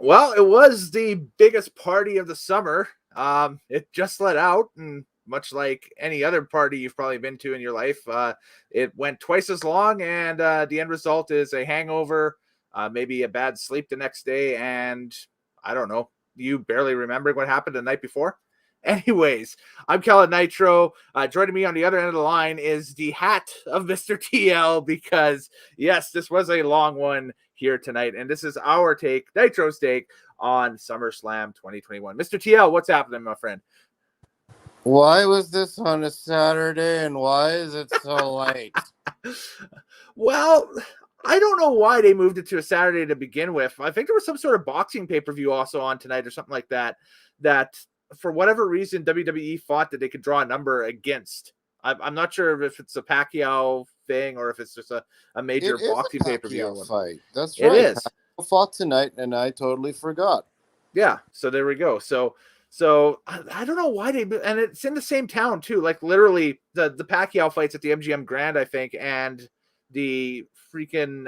Well, it was the biggest party of the summer. It just let out, and much like any other party you've probably been to in your life, it went twice as long, and the end result is a hangover, maybe a bad sleep the next day, and I don't know, you barely remembering what happened the night before. Anyways, I'm Kellen Nitro. Joining me on the other end of the line is the hat of Mr. TL, because yes, this was a long one here tonight, and this is our take, Nitro's take on SummerSlam 2021. Mr. TL, what's happening, my friend? Why was this on a Saturday, and why is it so late? Well, I don't know why they moved it to a Saturday to begin with. I think there was some sort of boxing pay-per-view also on tonight or something like that, that for whatever reason, WWE thought that they could draw a number against. I'm not sure if it's a Pacquiao thing or if it's just a major boxing pay-per-view fight. That's right. It is. Pacquiao fought tonight, and I totally forgot. Yeah, so there we go. So I don't know why they, and it's in the same town too. Like literally, the Pacquiao fights at the MGM Grand, I think, and the freaking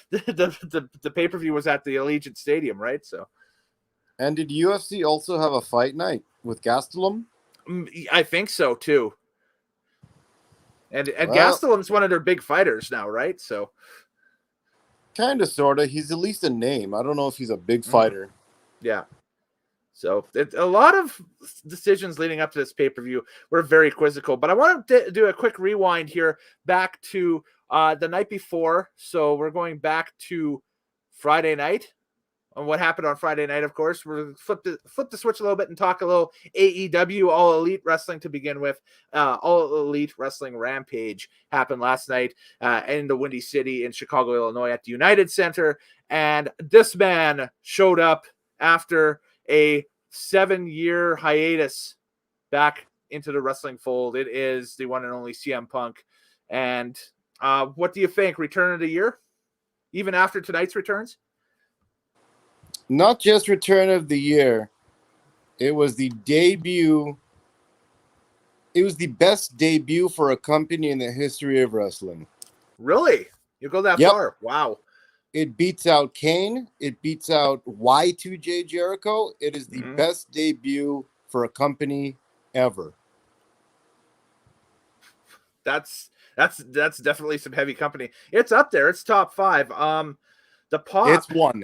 the pay-per-view was at the Allegiant Stadium, right? So. And did UFC also have a fight night with Gastelum? I think so too. And Gastelum's one of their big fighters now, right? So kind of, sort of. He's at least a name. I don't know if he's a big fighter. Yeah. So a lot of decisions leading up to this pay-per-view were very quizzical. But I want to do a quick rewind here back to the night before. So we're going back to Friday night. On what happened on Friday night, of course. We're flip the switch a little bit and talk a little AEW, All Elite Wrestling, to begin with. All Elite Wrestling Rampage happened last night in the Windy City in Chicago, Illinois at the United Center. And this man showed up after a 7-year hiatus back into the wrestling fold. It is the one and only CM Punk. And what do you think? Return of the year? Even after tonight's returns? Not just return of the year. It was the debut. It was the best debut for a company in the history of wrestling. Really? You go that far? Wow. It beats out Kane. It beats out Y2J Jericho. It is the best debut for a company ever. That's definitely some heavy company. It's up there. It's top 5. The pop. It's one.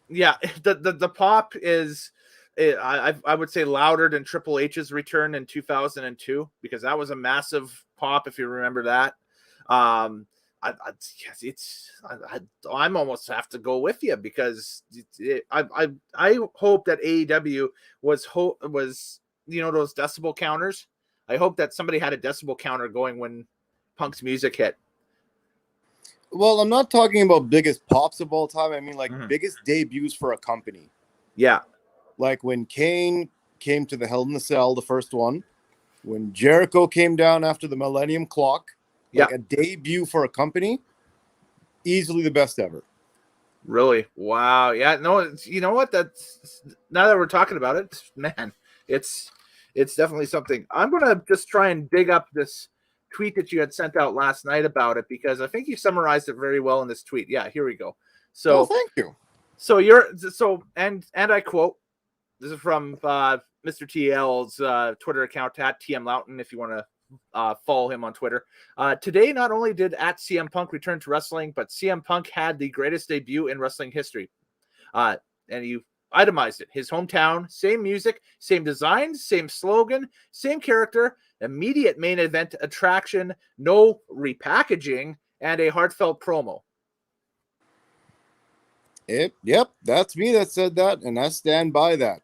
Yeah, the pop is, I would say, louder than Triple H's return in 2002, because that was a massive pop, if you remember that. I'm almost have to go with you, because I hope that AEW was those decibel counters. I hope that somebody had a decibel counter going when Punk's music hit. Well, I'm not talking about biggest pops of all time. I mean, like, biggest debuts for a company. Yeah. Like when Kane came to the Hell in the Cell, the first one. When Jericho came down after the Millennium Clock. Like a debut for a company. Easily the best ever. Really? Wow. Yeah. No, you know what? That's, now that we're talking about it, man, it's definitely something. I'm going to just try and dig up this tweet that you had sent out last night about it, because I think you summarized it very well in this tweet. Yeah, here we go. So thank you. So and I quote, this is from Mr. TL's Twitter account at TM Loughton, if you want to follow him on Twitter. Today, not only did at CM Punk return to wrestling, but CM Punk had the greatest debut in wrestling history. And you itemized it. His hometown, same music, same designs, same slogan, same character, immediate main event attraction, no repackaging, and a heartfelt promo. Yep, that's me that said that, and I stand by that.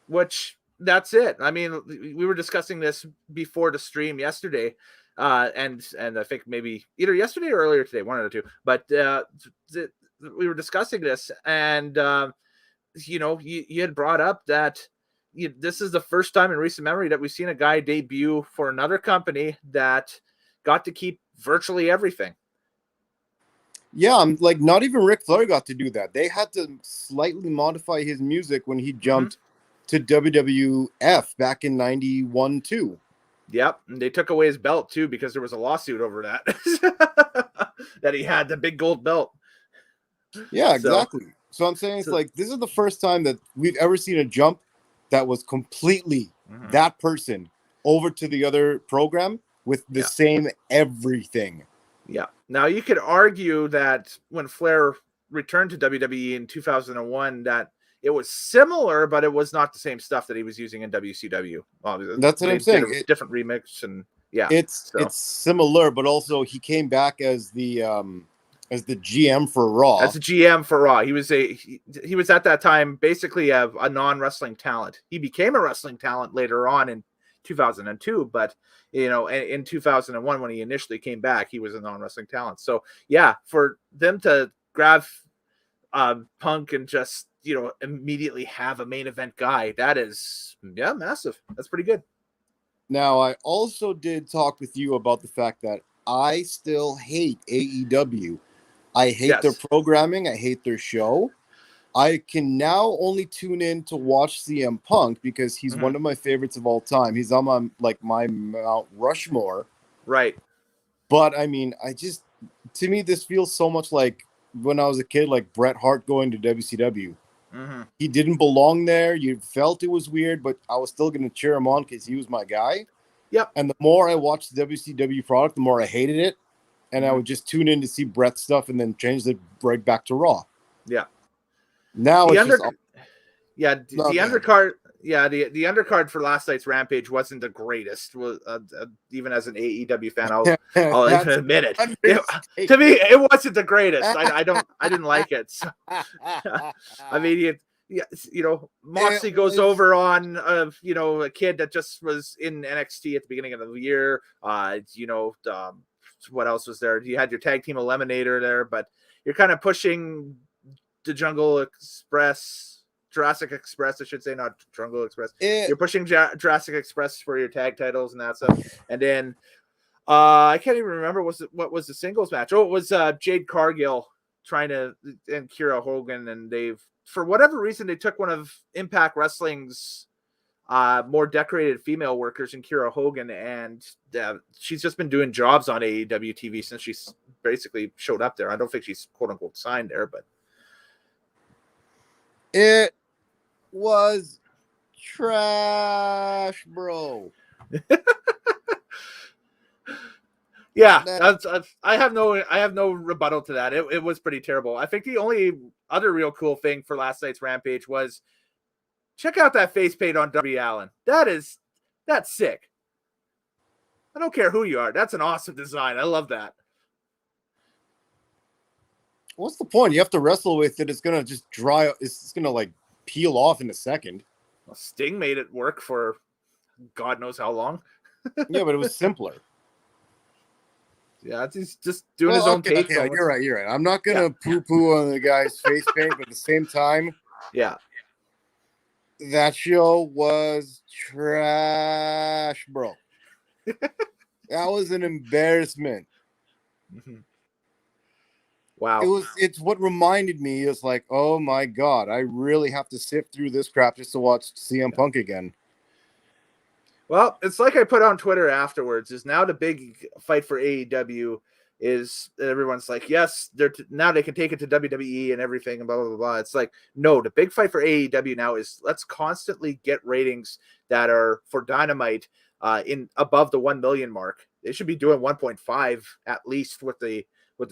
Which, that's it. I mean, we were discussing this before the stream yesterday, and I think maybe either yesterday or earlier today, one of the two. But we were discussing this, and you had brought up that this is the first time in recent memory that we've seen a guy debut for another company that got to keep virtually everything. Yeah, like not even Ric Flair got to do that. They had to slightly modify his music when he jumped to WWF back in 91 too. Yep, and they took away his belt too, because there was a lawsuit over that that he had the big gold belt. Yeah, exactly. So I'm saying it's like this is the first time that we've ever seen a jump that was completely that person over to the other program with the same everything. Yeah. Now you could argue that when Flair returned to WWE in 2001, that it was similar, but it was not the same stuff that he was using in WCW. That's what I'm saying. Different remix, and it's similar, but also he came back as the GM for Raw. As the GM for Raw, he was at that time basically a non-wrestling talent. He became a wrestling talent later on in 2002, but in 2001 when he initially came back, he was a non-wrestling talent. So yeah, for them to grab Punk and just immediately have a main event guy, that is massive. That's pretty good. Now, I also did talk with you about the fact that I still hate AEW. I hate their programming. I hate their show. I can now only tune in to watch CM Punk because he's one of my favorites of all time. He's on my Mount Rushmore. Right. But I mean, to me, this feels so much like when I was a kid, like Bret Hart going to WCW. He didn't belong there. You felt it was weird, but I was still going to cheer him on because he was my guy. Yep. And the more I watched the WCW product, the more I hated it. And I would just tune in to see Bret's stuff and then change the right back to Raw. Yeah. Now the undercard for last night's Rampage wasn't the greatest. Even as an AEW fan, I'll even admit it. To me, it wasn't the greatest. I didn't like it. So, I mean, Moxley goes over on a kid that just was in NXT at the beginning of the year. What else was there? You had your tag team eliminator there, but you're kind of pushing the Jurassic Express, I should say, not Jungle Express. You're pushing Jurassic Express for your tag titles and that stuff. And then I can't even remember what was the singles match. Oh, it was Jade Cargill and Kira Hogan, and for whatever reason they took one of Impact Wrestling's more decorated female workers in Kira Hogan, and she's just been doing jobs on AEW TV since she's basically showed up there. I don't think she's quote unquote signed there, but it was trash, bro. Yeah, I have no rebuttal to that. It was pretty terrible. I think the only other real cool thing for last night's Rampage was check out that face paint on Darby Allin. That's sick. I don't care who you are. That's an awesome design. I love that. What's the point? You have to wrestle with it. It's gonna just dry. It's gonna like peel off in a second. Well, Sting made it work for God knows how long. Yeah, but it was simpler. Yeah, he's just doing his own take. Okay, you're right. I'm not gonna poo-poo on the guy's face paint, but at the same time, that show was trash, bro. That was an embarrassment. Wow. It's what reminded me is like, oh my God, I really have to sift through this crap just to watch CM Punk again. Well, it's like I put on Twitter afterwards, is now the big fight for AEW is everyone's like, yes, now they can take it to WWE and everything and blah, blah, blah, blah. It's like, no, the big fight for AEW now is let's constantly get ratings that are for Dynamite in above the 1 million mark. They should be doing 1.5 at least with the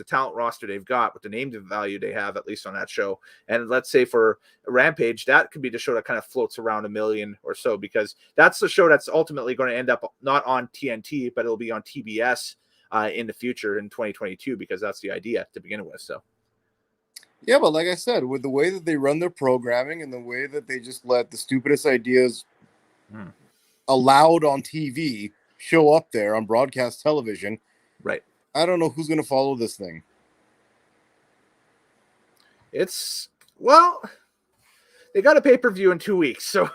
talent roster they've got, with the name value they have, at least on that show. And let's say for Rampage, that could be the show that kind of floats around 1 million or so, because that's the show that's ultimately going to end up not on TNT, but it'll be on TBS in the future in 2022, because that's the idea to begin with. So, yeah, but like I said, with the way that they run their programming and the way that they just let the stupidest ideas allowed on TV show up there on broadcast television, right? I don't know who's going to follow this thing. They got a pay-per-view in 2 weeks, so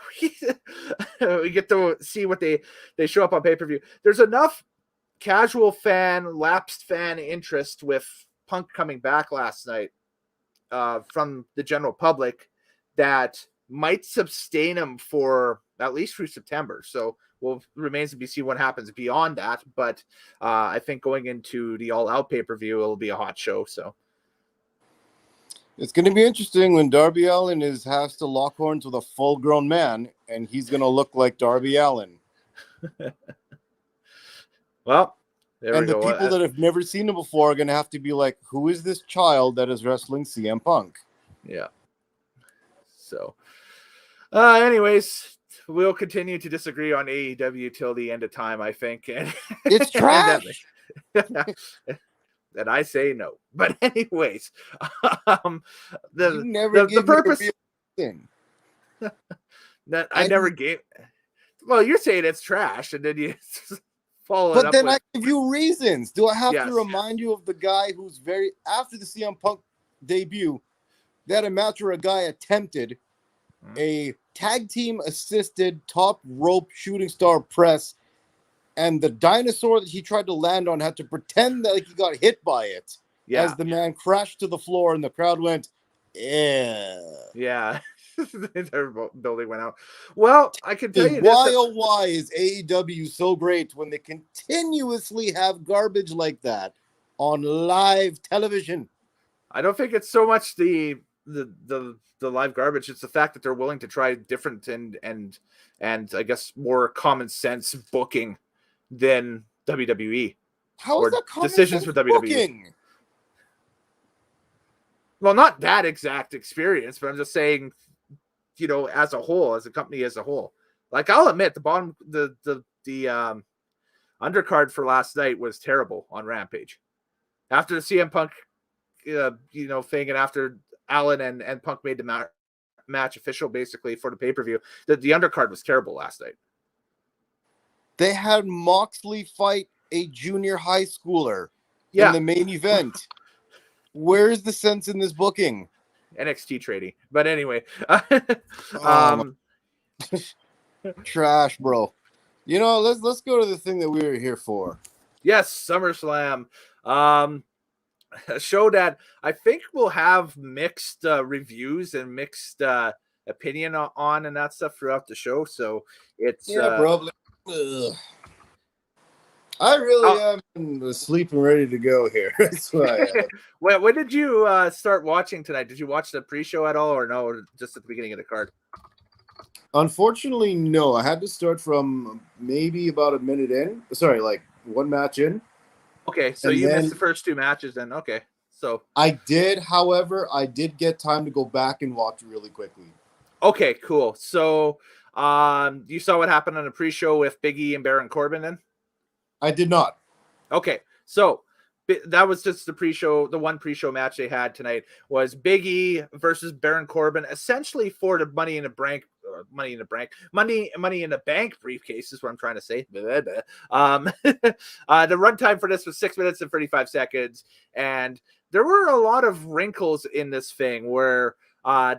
we get to see what they show up on pay-per-view. There's enough casual lapsed fan interest with Punk coming back last night from the general public that might sustain him for at least through September. So remains to be seen what happens beyond that. But I think going into the All Out pay-per-view, it'll be a hot show. So It's going to be interesting when Darby Allin has to lock horns with a full-grown man, and he's going to look like Darby Allin. Well, there we and the go. people that have never seen him before are going to have to be like, who is this child that is wrestling CM Punk? Yeah. So, anyways, we'll continue to disagree on AEW till the end of time, I think. And it's trash. And I say no. But anyways, the purpose thing that I never gave. Well, you're saying it's trash, and then you follow it up. But then with, I give you reasons. Do I have to remind you of the guy who's after the CM Punk debut, they had a match where a guy attempted a tag team assisted top rope shooting star press, and the dinosaur that he tried to land on had to pretend that he got hit by it as the man crashed to the floor, and the crowd went, yeah. Their building went out. Well, I can tell you why is AEW so great when they continuously have garbage like that on live television? I don't think it's so much the live garbage. It's the fact that they're willing to try different and I guess more common sense booking than WWE. How is that common decisions sense for WWE? Booking? Well, not that exact experience, but I'm just saying, as a whole, as a company as a whole. Like, I'll admit the undercard for last night was terrible on Rampage. After the CM Punk thing, and after Allen and Punk made the match official basically for the pay-per-view, the undercard was terrible last night. They had Moxley fight a junior high schooler in the main event. Where's the sense in this booking? NXT trading. But anyway. Trash, bro. Let's go to the thing that we were here for. Yes, SummerSlam. A show that I think will have mixed reviews and mixed opinion on and that stuff throughout the show. So it's probably. Ugh. I really am asleep and ready to go here. That's why. When did you start watching tonight? Did you watch the pre-show at all, or no? Or just at the beginning of the card? Unfortunately, no. I had to start from maybe about a minute in. Sorry, like one match in. Okay, so you missed the first two matches then. Okay, so I did. However, I did get time to go back and watch really quickly. Okay, cool. So, you saw what happened on the pre-show with Biggie and Baron Corbin then? I did not. Okay, so that was just the pre-show. The one pre-show match they had tonight was Biggie versus Baron Corbin, essentially for the Money in the Bank briefcase is what I'm trying to say. The runtime for this was 6 minutes and 35 seconds, and there were a lot of wrinkles in this thing where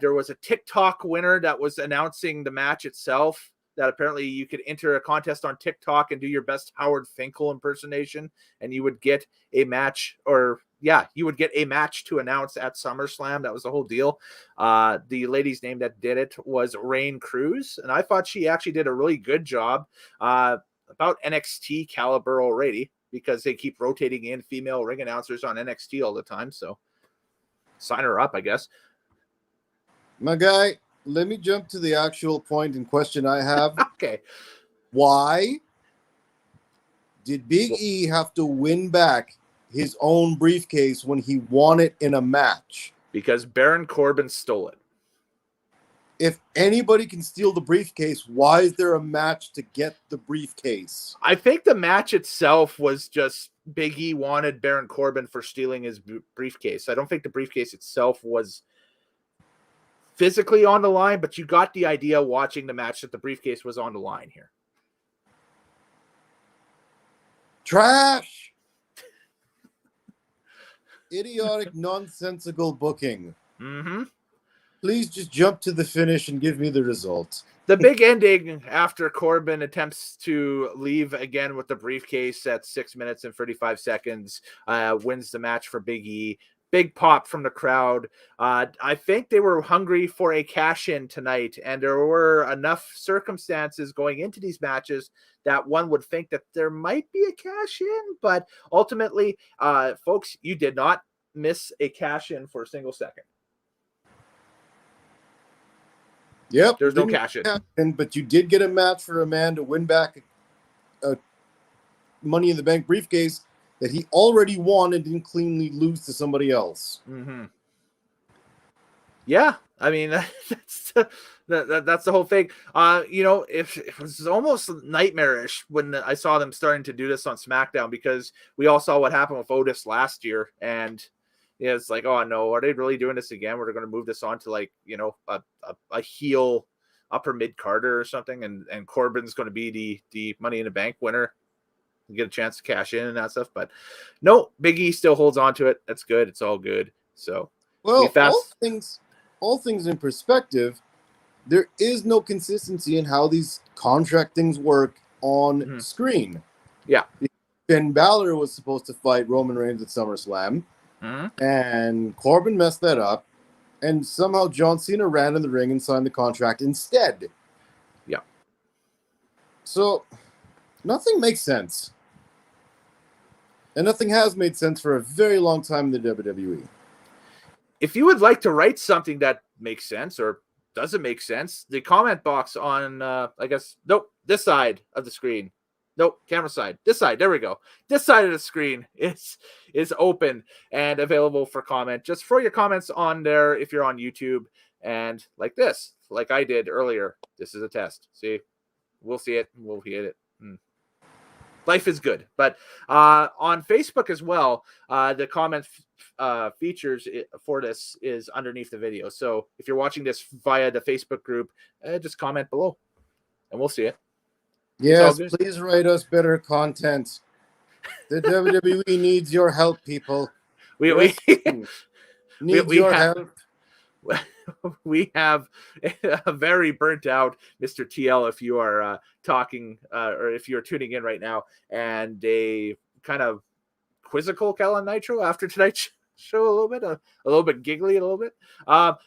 there was a TikTok winner that was announcing the match itself. That apparently you could enter a contest on TikTok and do your best Howard Finkel impersonation, and you would get a match, you would get a match to announce at SummerSlam. That was the whole deal. The lady's name that did it was Rain Cruz, and I thought she actually did a really good job, about NXT caliber already, because they keep rotating in female ring announcers on NXT all the time. So sign her up, I guess. My guy, let me jump to the actual point in question I have. Okay. Why did Big E have to win back his own briefcase when he won it in a match? Because Baron Corbin stole it. If anybody can steal the briefcase, why is there a match to get the briefcase? I think the match itself was just Big E wanted Baron Corbin for stealing his briefcase. I don't think the briefcase itself was physically on the line, but you got the idea watching the match that the briefcase was on the line here. Trash. Idiotic, nonsensical booking. Mm-hmm. Please just jump to the finish and give me the result. The big ending after Corbin attempts to leave again with the briefcase at 6 minutes and 35 seconds, wins the match for Big E. Big pop from the crowd. I think they were hungry for a cash-in tonight, and there were enough circumstances going into these matches that one would think that there might be a cash-in, but ultimately, folks, you did not miss a cash-in for a single second. Yep. There's no cash in. But you did get a match for a man to win back a Money in the Bank briefcase that he already won and didn't cleanly lose to somebody else. Mm-hmm. Yeah, I mean that's the whole thing. It was almost nightmarish when I saw them starting to do this on SmackDown, because we all saw what happened with Otis last year, and it's like, oh no, are they really doing this again? We're going to move this on to like a heel upper mid Carter or something, and Corbin's going to be the Money in the Bank winner, get a chance to cash in and that stuff. But no, Biggie still holds on to it. That's good. It's all good. So all things in perspective, there is no consistency in how these contract things work on screen. Yeah. Finn Balor was supposed to fight Roman Reigns at SummerSlam, and Corbin messed that up, and somehow John Cena ran in the ring and signed the contract instead. Yeah. So nothing makes sense. And nothing has made sense for a very long time in the WWE. If you would like to write something that makes sense or doesn't make sense, the comment box on, this side of the screen. Nope, camera side. This side. There we go. This side of the screen is open and available for comment. Just throw your comments on there if you're on YouTube. And like this, like I did earlier, this is a test. See, we'll see it. We'll hit it. Life is good. But on Facebook as well, the comment features for this is underneath the video. So if you're watching this via the Facebook group, just comment below and we'll see it. Yes, please write us better content. The WWE needs your help, people. We need your help. We have a very burnt out Mr. TL, if you are talking or if you're tuning in right now, and a kind of quizzical Cal Nitro after tonight's show, a little bit giggly, a little bit.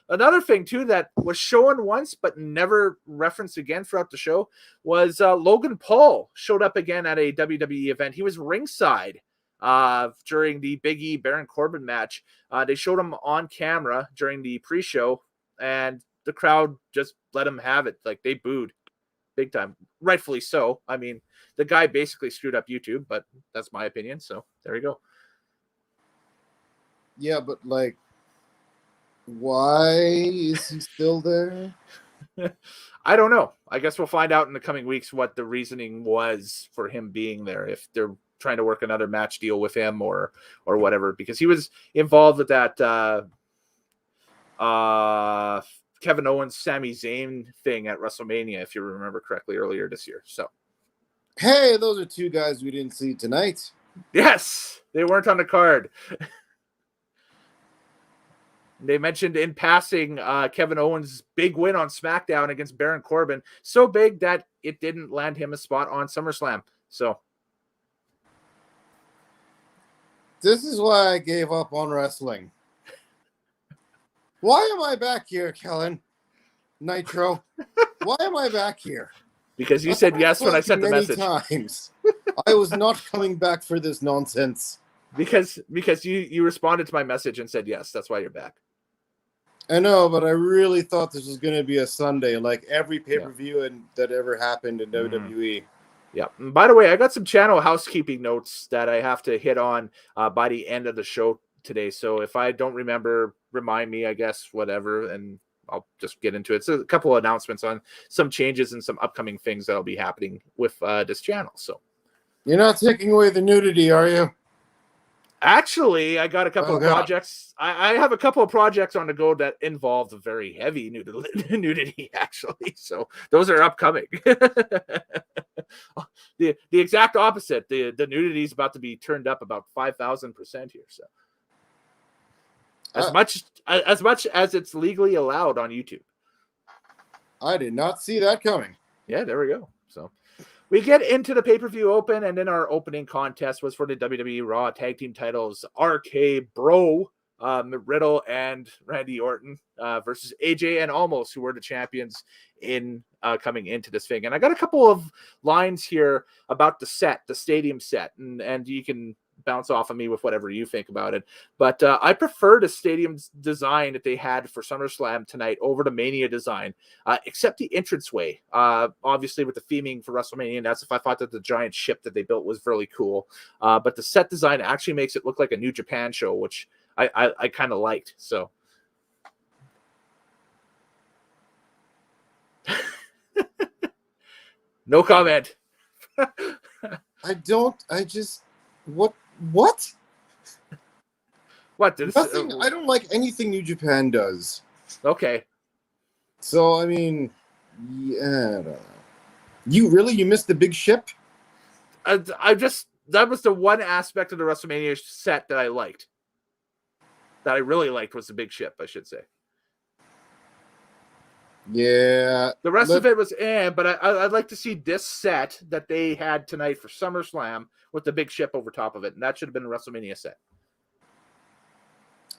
Another thing too that was shown once but never referenced again throughout the show was Logan Paul showed up again at a WWE event. He was ringside during the Biggie Baron Corbin match. They showed him on camera during the pre-show, and the crowd just let him have it. Like, they booed big time, rightfully so. I mean, the guy basically screwed up YouTube, but that's my opinion. So there you go. Yeah, but like, why is he still there? I don't know. I guess we'll find out in the coming weeks what the reasoning was for him being there, if they're trying to work another match deal with him or whatever, because he was involved with that Kevin Owens Sami Zayn thing at WrestleMania, if you remember correctly, earlier this year. So hey, those are two guys we didn't see tonight. Yes, they weren't on the card. They mentioned in passing Kevin Owens' big win on SmackDown against Baron Corbin, so big that it didn't land him a spot on SummerSlam. So this is why I gave up on wrestling. Why am I back here, Kellen? Nitro? Why am I back here? Because you said yes when I sent the message. Times. I was not coming back for this nonsense. Because you responded to my message and said yes. That's why you're back. I know, but I really thought this was going to be a Sunday, like every pay-per-view that ever happened in WWE. Yeah. And by the way, I got some channel housekeeping notes that I have to hit on by the end of the show today. So if I don't remember, remind me, I guess, whatever, and I'll just get into it. It's a couple of announcements on some changes and some upcoming things that'll be happening with this channel. So you're not taking away the nudity, are you? Actually, I got a couple of projects. I have a couple of projects on the go that involve very heavy nudity, actually. So those are upcoming. The exact opposite. The nudity is about to be turned up about 5,000% here. So as much as it's legally allowed on YouTube. I did not see that coming. Yeah, there we go. So we get into the pay-per-view open, and then our opening contest was for the WWE Raw Tag Team titles. RK Bro, Riddle and Randy Orton versus AJ and Almost, who were the champions in coming into this thing. And I got a couple of lines here about the stadium set, and you can bounce off of me with whatever you think about it. But I prefer the stadium design that they had for SummerSlam tonight over the Mania design, except the entranceway. Obviously, with the theming for WrestleMania, and that's if I thought that the giant ship that they built was really cool. But the set design actually makes it look like a New Japan show, which I kind of liked. So. No comment. What? What? Nothing. I don't like anything New Japan does. Okay. So, I mean, yeah, I don't know. You missed the big ship? That was the one aspect of the WrestleMania set that I liked. That I really liked was the big ship, I should say. Yeah. The rest of it was but I'd like to see this set that they had tonight for SummerSlam with the big ship over top of it, and that should have been a WrestleMania set.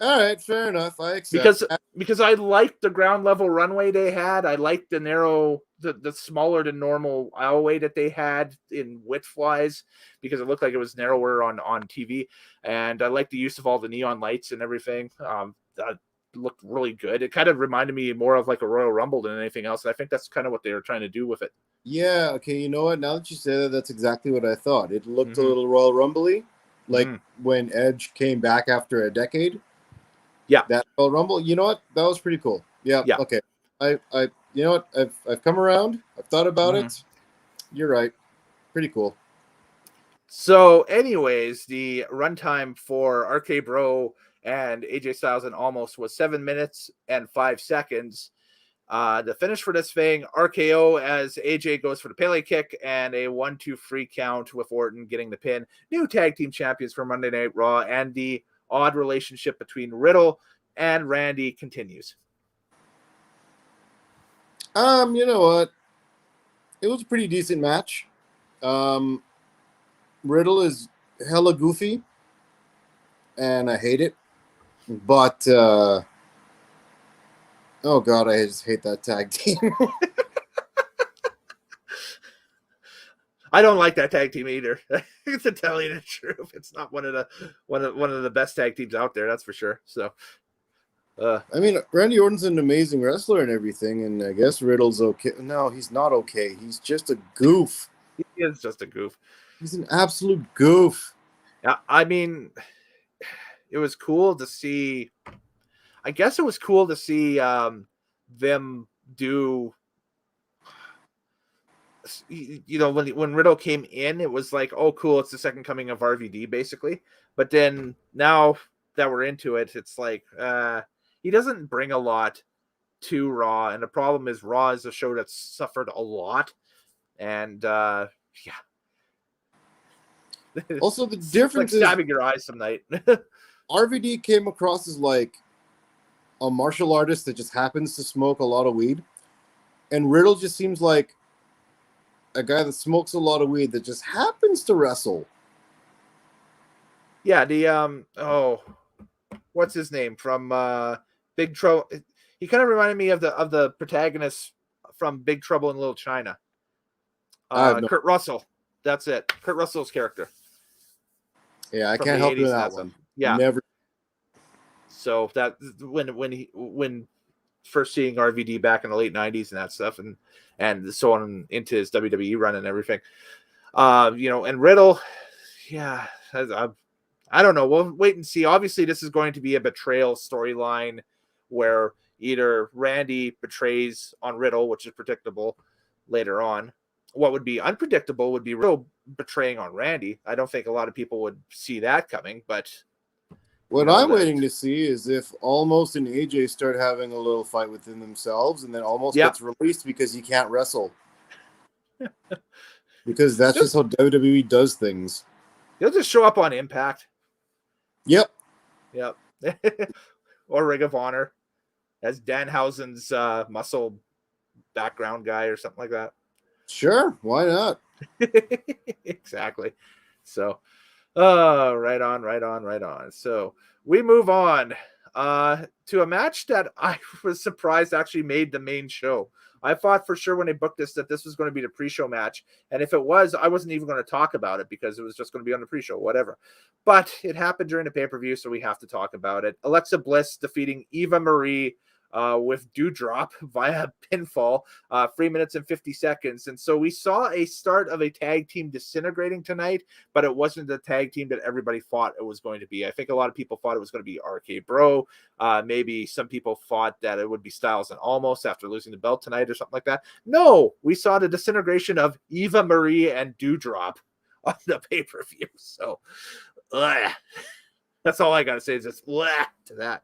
All right, fair enough. I accept because I liked the ground level runway they had. I liked the narrow, the smaller than normal aisleway that they had in width wise, because it looked like it was narrower on TV. And I liked the use of all the neon lights and everything. That looked really good. It kind of reminded me more of like a Royal Rumble than anything else. And I think that's kind of what they were trying to do with it. Yeah. Okay. You know what? Now that you say that, that's exactly what I thought. It looked a little Royal Rumble-y, like when Edge came back after a decade. Yeah, that Royal Rumble. You know what? That was pretty cool. Yeah. Okay. I you know what? I've come around. I've thought about it. You're right. Pretty cool. So, anyways, the runtime for RK Bro and AJ Styles and Almost was 7 minutes and 5 seconds. The finish for this thing, RKO as AJ goes for the Pele kick and a 1-2-3 count with Orton getting the pin. New tag team champions for Monday Night Raw, and the odd relationship between Riddle and Randy continues. You know what? It was a pretty decent match. Riddle is hella goofy, and I hate it. But oh god, I just hate that tag team. I don't like that tag team either. To tell you the truth, it's not one of the best tag teams out there. That's for sure. So, I mean, Randy Orton's an amazing wrestler and everything, and I guess Riddle's okay. No, he's not okay. He's just a goof. He is just a goof. He's an absolute goof. Yeah, I mean, it was cool to see. I guess it was cool to see them do. You know, when Riddle came in, it was like, oh, cool, it's the second coming of RVD, basically. But then now that we're into it, it's like he doesn't bring a lot to Raw, and the problem is Raw is a show that's suffered a lot, and yeah. Also, the difference like stabbing your eyes some night. RVD came across as like a martial artist that just happens to smoke a lot of weed, and Riddle just seems like a guy that smokes a lot of weed that just happens to wrestle. Yeah, the what's his name from Big Trouble? He kind of reminded me of the protagonist from Big Trouble in Little China. Kurt Russell. That's it. Kurt Russell's character. Yeah, I can't help you with that one. Yeah, never. So that when first seeing RVD back in the late '90s and that stuff, and so on into his WWE run and everything, you know, and Riddle, yeah, I don't know. We'll wait and see. Obviously, this is going to be a betrayal storyline where either Randy betrays on Riddle, which is predictable later on. What would be unpredictable would be Riddle betraying on Randy. I don't think a lot of people would see that coming, but what I'm waiting to see is if Almost and AJ start having a little fight within themselves, and then Almost gets released because he can't wrestle. Because that's just how WWE does things. He'll just show up on Impact. Yep. Or Ring of Honor as Danhausen's muscle background guy or something like that. Sure, why not? Exactly. So, right on. So we move on. to a match that I was surprised actually made the main show. I thought for sure when they booked this that this was going to be the pre-show match. And if it was, I wasn't even going to talk about it because it was just going to be on the pre-show, whatever. But it happened during the pay-per-view, so we have to talk about it. Alexa Bliss defeating Eva Marie with Dewdrop via pinfall, 3 minutes and 50 seconds. And so we saw a start of a tag team disintegrating tonight, but it wasn't the tag team that everybody thought it was going to be. I think a lot of people thought it was going to be RK Bro. Maybe some people thought that it would be Styles and Almost after losing the belt tonight or something like that. No, we saw the disintegration of Eva Marie and Dewdrop on the pay-per-view. So that's all I got to say is just to that.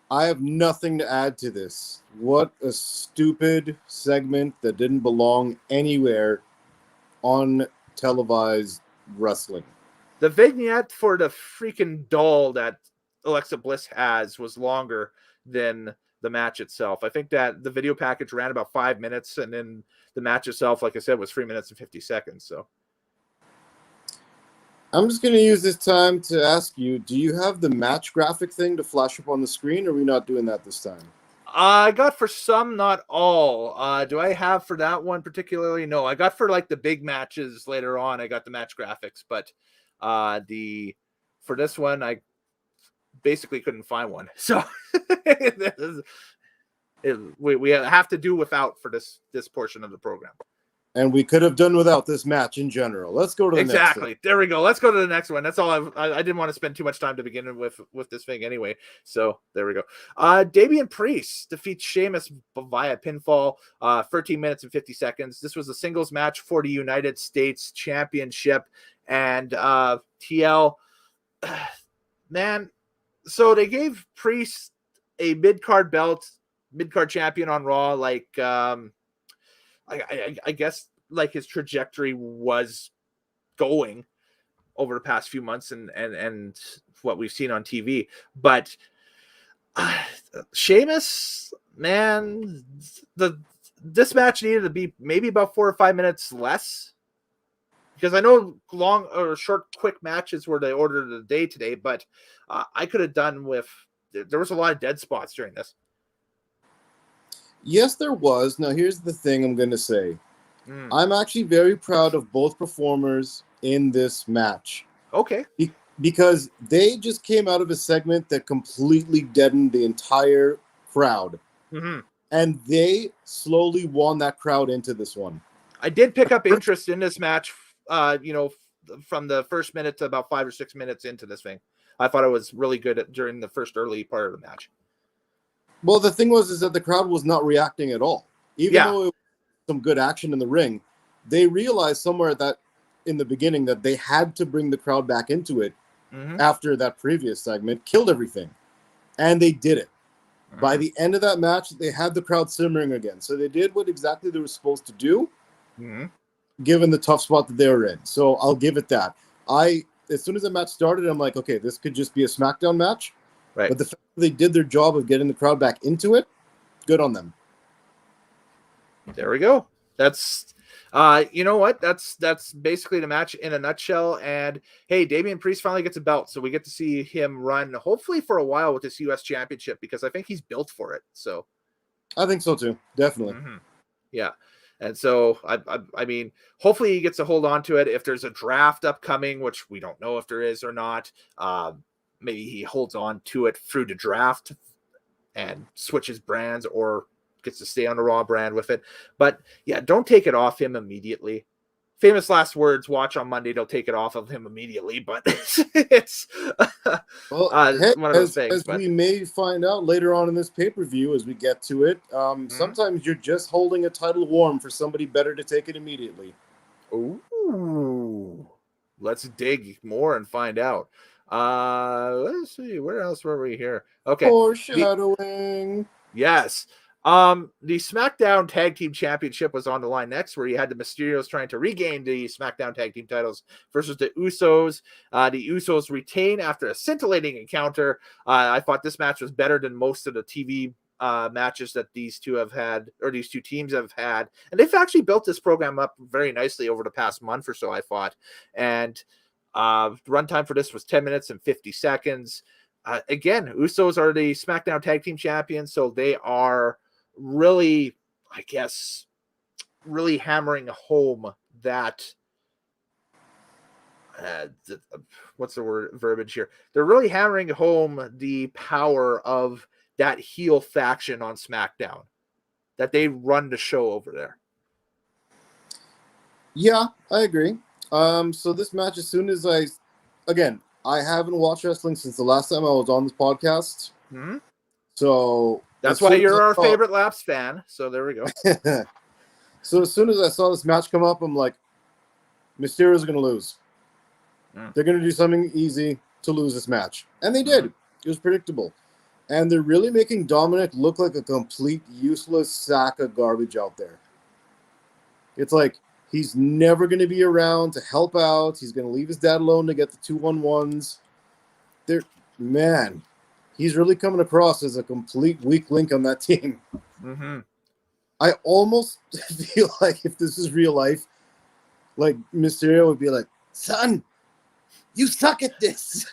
I have nothing to add to this. What a stupid segment that didn't belong anywhere on televised wrestling. The vignette for the freaking doll that Alexa Bliss has was longer than the match itself. I think that the video package ran about 5 minutes, and then the match itself, like I said, was 3 minutes and 50 seconds. So I'm just going to use this time to ask you, do you have the match graphic thing to flash up on the screen, or are we not doing that this time? I got for some, not all. Do I have for that one particularly? No, I got for like the big matches later on. I got the match graphics, but for this one, I basically couldn't find one. So we have to do without for this portion of the program. And we could have done without this match in general. Let's go to the next one. There we go. Let's go to the next one. That's all. I didn't want to spend too much time to begin with this thing anyway. So there we go. Damian Priest defeats Sheamus via pinfall. 13 minutes and 50 seconds. This was a singles match for the United States Championship. And TL, man, so they gave Priest a mid-card belt, mid-card champion on Raw, like I guess like his trajectory was going over the past few months and what we've seen on TV. But Sheamus, man, this match needed to be maybe about 4 or 5 minutes less, because I know long or short, quick matches were the order of the day today, but I could have done with, there was a lot of dead spots during this. Yes, there was. Now, here's the thing I'm going to say. I'm actually very proud of both performers in this match. Okay. Because they just came out of a segment that completely deadened the entire crowd. Mm-hmm. And they slowly won that crowd into this one. I did pick up interest in this match, from the first minute to about 5 or 6 minutes into this thing. I thought it was really good during the first early part of the match. Well, the thing is that the crowd was not reacting at all. Even though it was some good action in the ring, they realized somewhere that in the beginning that they had to bring the crowd back into it after that previous segment killed everything. And they did it. By the end of that match, they had the crowd simmering again. So they did what exactly they were supposed to do, given the tough spot that they were in. So I'll give it that. As soon as the match started, I'm like, okay, this could just be a Smackdown match. Right. But the fact that they did their job of getting the crowd back into it, good on them. There we go. That's, you know what? That's basically the match in a nutshell. And hey, Damian Priest finally gets a belt, so we get to see him run, hopefully for a while, with this U.S. Championship, because I think he's built for it. So, I think so too. Definitely. Yeah. And so, I mean, hopefully he gets to hold on to it. If there's a draft upcoming, which we don't know if there is or not, maybe he holds on to it through the draft and switches brands, or gets to stay on the Raw brand with it. But yeah, don't take it off him immediately. Famous last words, watch on Monday, they'll take it off of him immediately. But it's well, one of those things. As we may find out later on in this pay-per-view as we get to it, sometimes you're just holding a title warm for somebody better to take it immediately. Ooh. Let's dig more and find out. Let's see, where else were we here? Okay. Foreshadowing. Yes. The SmackDown Tag Team Championship was on the line next, where you had the Mysterios trying to regain the SmackDown Tag Team titles versus the Usos. The Usos retain after a scintillating encounter. I thought this match was better than most of the TV matches that these two have had, or these two teams have had. And they've actually built this program up very nicely over the past month or so, I thought. And runtime for this was 10 minutes and 50 seconds. again, Usos are the SmackDown Tag Team Champions, so they are really, I guess, really hammering home that what's the word verbiage here? They're really hammering home the power of that heel faction on SmackDown, that they run the show over there. Yeah, I agree. So this match, as soon as I haven't watched wrestling since the last time I was on this podcast. Mm-hmm. So that's why you're our favorite Laps fan. So there we go. So as soon as I saw this match come up, I'm like, Mysterio's going to lose. They're going to do something easy to lose this match. And they did. It was predictable. And they're really making Dominic look like a complete useless sack of garbage out there. It's like he's never going to be around to help out. He's going to leave his dad alone to get the 2-on-1s. Man, he's really coming across as a complete weak link on that team. Mm-hmm. I almost feel like if this is real life, like Mysterio would be like, son, you suck at this.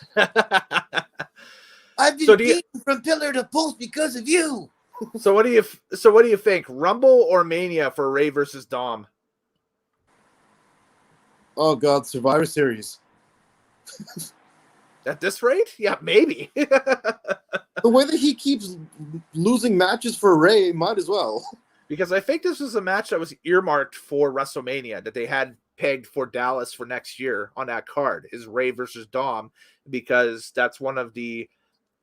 I've been beaten from pillar to post because of you. So what do you think? Rumble or Mania for Ray versus Dom? Oh God, Survivor Series. At this rate? Yeah, maybe. The way that he keeps losing matches for Ray, might as well. Because I think this was a match that was earmarked for WrestleMania, that they had pegged for Dallas for next year on that card, is Ray versus Dom, because that's one of the,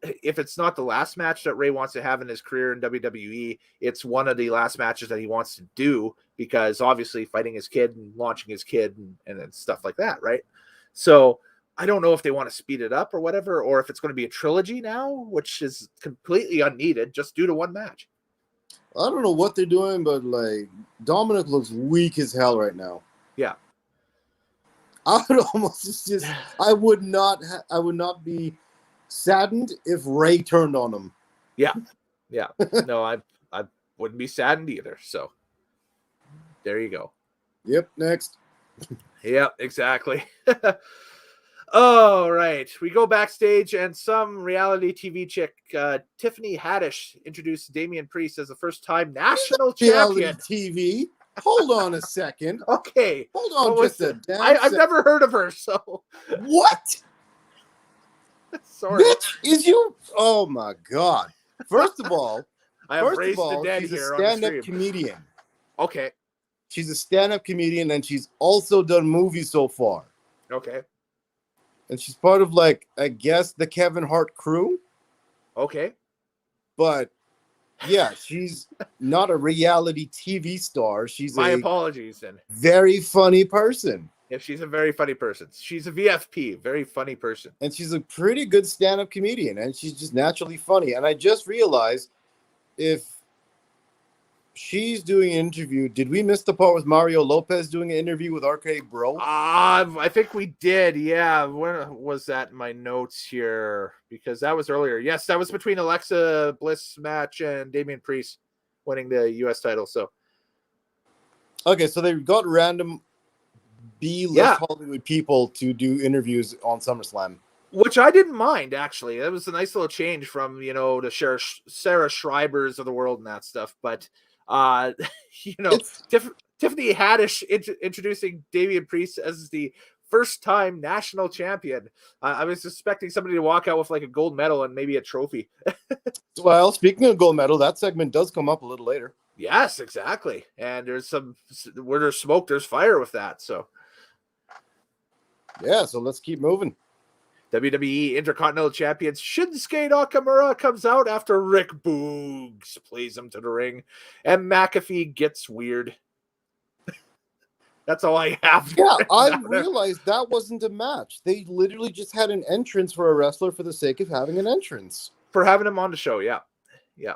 if it's not the last match that Ray wants to have in his career in WWE, it's one of the last matches that he wants to do, because obviously fighting his kid and launching his kid and stuff like that, right? So I don't know if they want to speed it up or whatever, or if it's going to be a trilogy now, which is completely unneeded, just due to one match. I don't know what they're doing, but like Dominic looks weak as hell right now. Yeah. I would almost just, I would not be saddened if Ray turned on him. Yeah. Yeah. No, I wouldn't be saddened either. So there you go. Yep. Next. Yep, exactly. All right. We go backstage and some reality TV chick, Tiffany Haddish, introduced Damian Priest as the first time national champion. TV. Hold on a second. Okay. Hold on just a damn I've never heard of her, so. What? Sorry. Bitch, is you? Oh my God. First of all, she's a stand-up comedian. Okay. She's a stand-up comedian, and she's also done movies so far. Okay. And she's part of, like, I guess, the Kevin Hart crew. Okay. But, yeah, she's not a reality TV star. She's My apologies, then. Very funny person. Yeah, she's a very funny person. She's a VFP, very funny person. And she's a pretty good stand-up comedian, and she's just naturally funny. And I just realized if she's doing an interview, did we miss the part with Mario Lopez doing an interview with RK Bro? I think we did, yeah. Where was that in my notes here? Because that was earlier. Yes, that was between Alexa Bliss match and Damian Priest winning the U.S. title. So, okay, so they got random B-list Hollywood people to do interviews on SummerSlam. Which I didn't mind, actually. That was a nice little change from, the Sarah Schreibers of the world and that stuff. But, Tiffany Haddish introducing Damian Priest as the first-time national champion. I was expecting somebody to walk out with, like, a gold medal and maybe a trophy. Well, speaking of gold medal, that segment does come up a little later. Yes, exactly. And there's where there's smoke, there's fire with that, so. Yeah, so let's keep moving. WWE Intercontinental Champion Shinsuke Nakamura comes out after Rick Boogs plays him to the ring, and McAfee gets weird. That's all I have. Yeah, I realized that wasn't a match. They literally just had an entrance for a wrestler for the sake of having an entrance. For having him on the show, yeah. Yeah.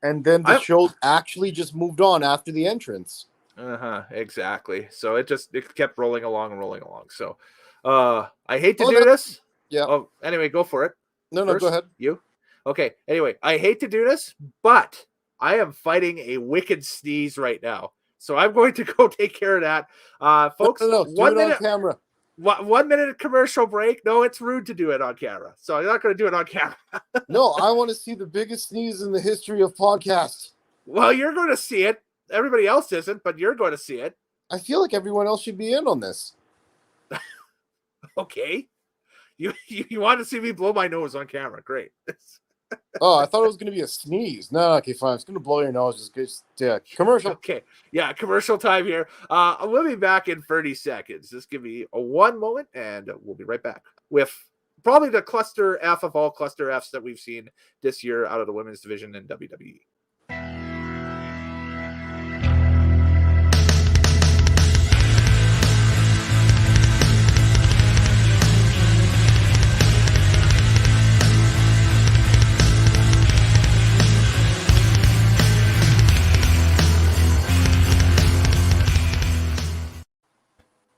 And then the show actually just moved on after the entrance. Exactly. So it kept rolling along. So I hate to do this. Yeah. Oh, anyway, go for it. No, go ahead. You? Okay. Anyway, I hate to do this, but I am fighting a wicked sneeze right now. So I'm going to go take care of that. Folks, no, 1 minute. On camera. 1 minute commercial break. No, it's rude to do it on camera. So you're not going to do it on camera. No, I want to see the biggest sneeze in the history of podcasts. Well, you're going to see it. Everybody else isn't, but you're going to see it. I feel like everyone else should be in on this. Okay. You want to see me blow my nose on camera. Great. Oh, I thought it was going to be a sneeze. No, okay, fine. It's going to blow your nose. Just commercial. Okay. Yeah, commercial time here. We'll be back in 30 seconds. Just give me one moment, and we'll be right back with probably the cluster F of all cluster Fs that we've seen this year out of the women's division in WWE.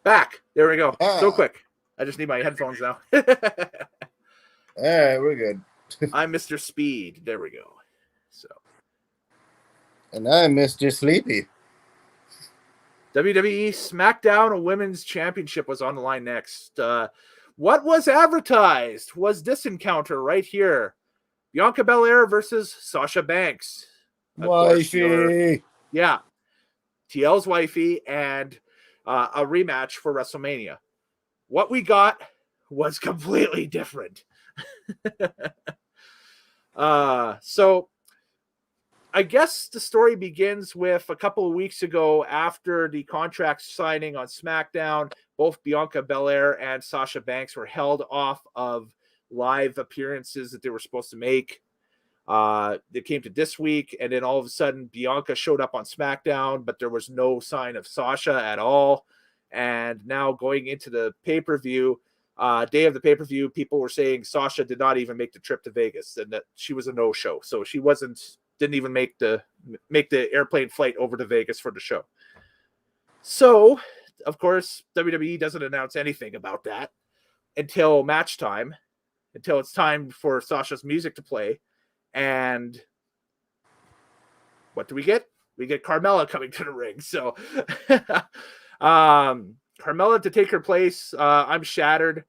Back. There we go. So quick. I just need my headphones now. All right, we're good. I'm Mr. Speed. There we go. So. And I'm Mr. Sleepy. WWE Smackdown Women's Championship was on the line next. What was advertised was this encounter right here. Bianca Belair versus Sasha Banks. Wifey. Yeah. TL's wifey and a rematch for WrestleMania. What we got was completely different. So I guess the story begins with a couple of weeks ago after the contract signing on SmackDown. Both Bianca Belair and Sasha Banks were held off of live appearances that they were supposed to make. They came to this week, and then all of a sudden Bianca showed up on SmackDown, but there was no sign of Sasha at all. And now going into the pay-per-view, day of the pay-per-view, people were saying Sasha did not even make the trip to Vegas and that she was a no-show. So she didn't even make the airplane flight over to Vegas for the show. So, of course, WWE doesn't announce anything about that until match time, until it's time for Sasha's music to play. And what do we get? We get Carmella coming to the ring. So Carmella to take her place. I'm shattered,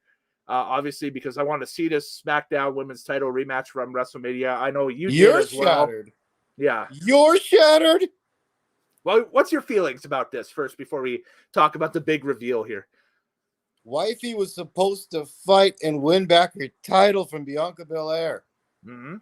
obviously, because I want to see this SmackDown Women's Title rematch from WrestleMania. I know you're did as well. Shattered. Yeah, you're shattered. Well, what's your feelings about this first before we talk about the big reveal here? Wifey was supposed to fight and win back her title from Bianca Belair. Mm-hmm.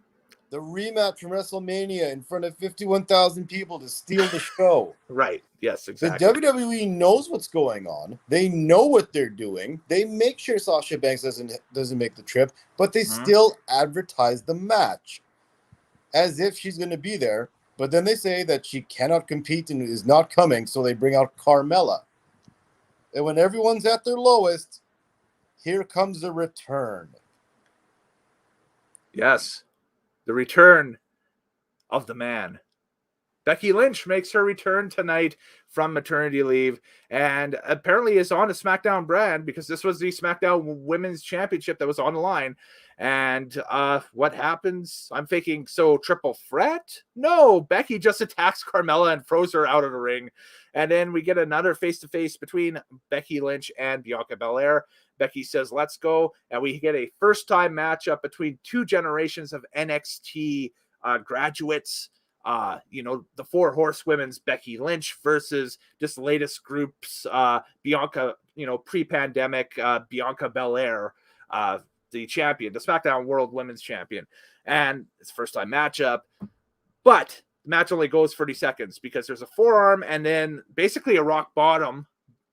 The rematch from WrestleMania in front of 51,000 people to steal the show. Right. Yes, exactly. The WWE knows what's going on. They know what they're doing. They make sure Sasha Banks doesn't make the trip, but they still advertise the match as if she's going to be there. But then they say that she cannot compete and is not coming, so they bring out Carmella. And when everyone's at their lowest, here comes the return. Yes. The return of the man. Becky Lynch makes her return tonight from maternity leave and apparently is on a SmackDown brand because this was the SmackDown Women's Championship that was on the line. And what happens? I'm thinking, so triple threat? No, Becky just attacks Carmella and throws her out of the ring. And then we get another face-to-face between Becky Lynch and Bianca Belair. Becky says, let's go. And we get a first-time matchup between two generations of NXT graduates. The Four Horsewomen's Becky Lynch versus this latest group's Bianca, pre-pandemic Bianca Belair, the champion, the SmackDown World Women's Champion. And it's first-time matchup. But the match only goes 30 seconds because there's a forearm and then basically a rock bottom,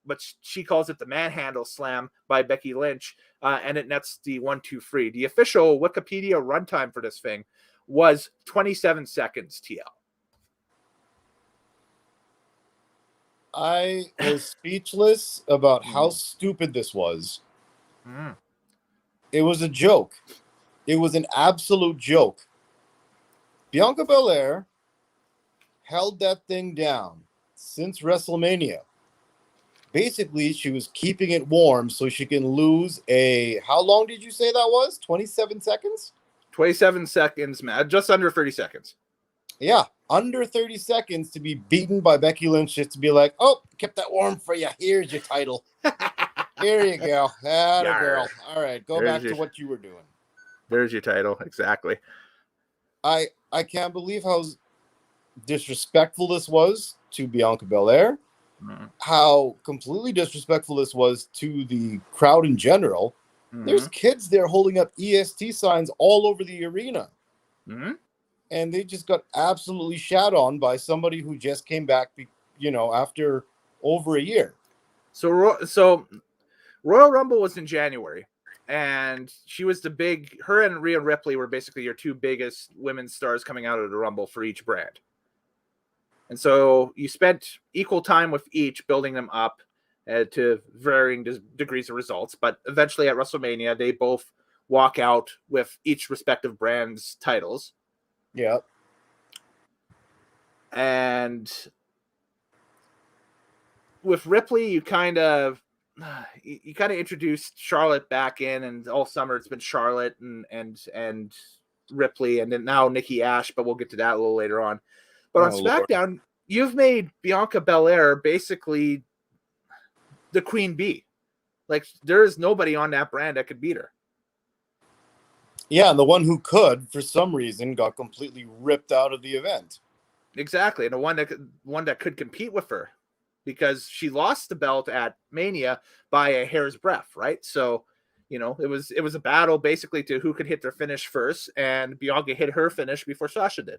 but she calls it the manhandle slam by Becky Lynch, and it nets the 1-2-3. The official Wikipedia runtime for this thing was 27 seconds, TL. I was speechless about how stupid this was. It was a joke. It was an absolute joke. Bianca Belair held that thing down since WrestleMania. Basically, she was keeping it warm so she can lose how long did you say that was? 27 seconds? 27 seconds, man. Just under 30 seconds. Yeah, under 30 seconds to be beaten by Becky Lynch just to be like, oh, kept that warm for you. Here's your title. Here you go. Atta girl. Yarr. All right, go There's back to your- what you were doing. There's your title. Exactly. I can't believe how disrespectful this was to Bianca Belair. How completely disrespectful this was to the crowd in general. There's kids there holding up EST signs all over the arena. And they just got absolutely shat on by somebody who just came back, after over a year. So Royal Rumble was in January, and she was her and Rhea Ripley were basically your two biggest women's stars coming out of the Rumble for each brand. And so you spent equal time with each, building them up to varying degrees of results. But eventually at WrestleMania, they both walk out with each respective brand's titles. Yeah. And with Ripley, you kind of introduced Charlotte back in, and all summer it's been Charlotte and Ripley, and then now Nikki Ash, but we'll get to that a little later on. But on SmackDown, Lord, you've made Bianca Belair basically the queen bee. Like, there is nobody on that brand that could beat her. Yeah, and the one who could, for some reason, got completely ripped out of the event. Exactly, and the one that could compete with her, because she lost the belt at Mania by a hair's breadth, right? So, it was a battle basically to who could hit their finish first, and Bianca hit her finish before Sasha did.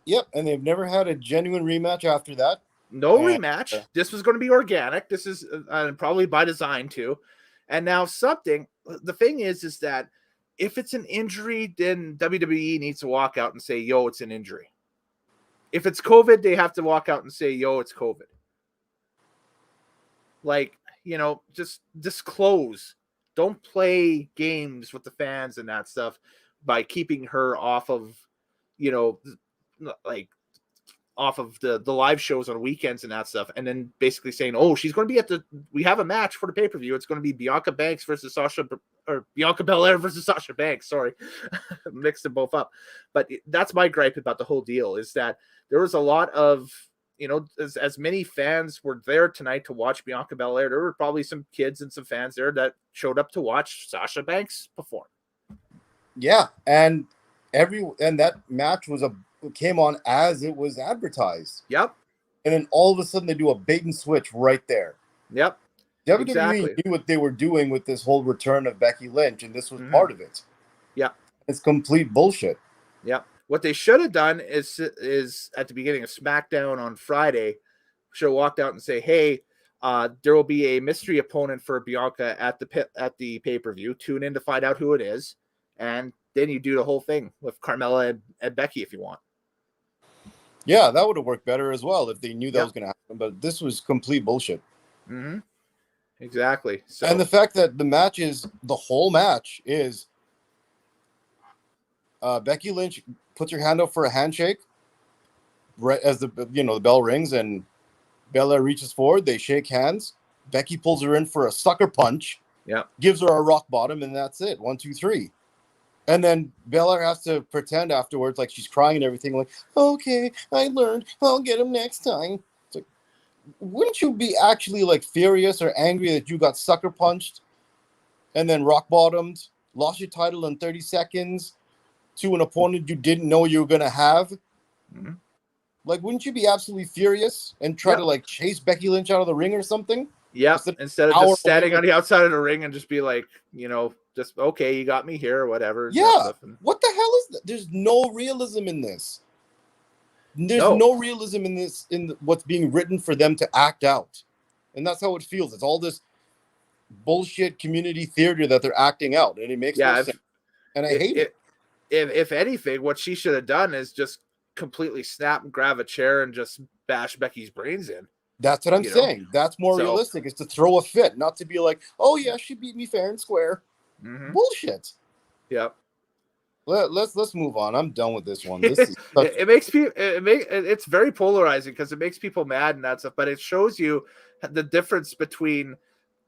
Yep, and they've never had a genuine rematch after that. No rematch. This was going to be organic. This is probably by design too. And now the thing is that if it's an injury, then WWE needs to walk out and say, yo, it's an injury. If it's COVID, they have to walk out and say, yo, it's COVID. Like, just disclose. Don't play games with the fans and that stuff by keeping her off of, off of the live shows on weekends and that stuff, and then basically saying, oh, she's going to be we have a match for the pay-per-view. It's going to be Bianca Belair versus Sasha Banks. Sorry. Mixed them both up. But that's my gripe about the whole deal, is that there was a lot of, as many fans were there tonight to watch Bianca Belair, there were probably some kids and some fans there that showed up to watch Sasha Banks perform. Yeah, and that match came on as it was advertised. Yep. And then all of a sudden they do a bait and switch right there. Yep. WWE exactly. Knew what they were doing with this whole return of Becky Lynch, and this was part of it. Yeah. It's complete bullshit. Yeah. What they should have done is at the beginning of SmackDown on Friday, should have walked out and say, hey, there will be a mystery opponent for Bianca at the pay-per-view. Tune in to find out who it is. And then you do the whole thing with Carmella and Becky if you want. Yeah, that would have worked better as well if they knew that was going to happen. But this was complete bullshit. Mm-hmm. Exactly. So, and the fact that the whole match is Becky Lynch puts her hand up for a handshake right as the bell rings, and Belair reaches forward. They shake hands. Becky pulls her in for a sucker punch. Yeah. Gives her a rock bottom, and that's it. 1, 2, 3. And then Belair has to pretend afterwards like she's crying and everything, like, okay, I learned. I'll get him next time. It's like, wouldn't you be actually like furious or angry that you got sucker punched and then rock bottomed, lost your title in 30 seconds to an opponent you didn't know you were going to have? Mm-hmm. Like, wouldn't you be absolutely furious and try to like chase Becky Lynch out of the ring or something? Yeah, instead of just standing on the outside of the ring and just be like, just, okay, you got me here or whatever. Yeah. What the hell is that? There's no realism in this. There's no realism in this, what's being written for them to act out. And that's how it feels. It's all this bullshit community theater that they're acting out. And it makes no sense. And I hate it. If anything, what she should have done is just completely snap and grab a chair and just bash Becky's brains in. That's what I'm saying. That's more realistic, is to throw a fit, not to be like, oh yeah, she beat me fair and square. Mm-hmm. Bullshit. Yep. Let's move on. I'm done with this one. This is it's very polarizing because it makes people mad and that stuff, but it shows you the difference between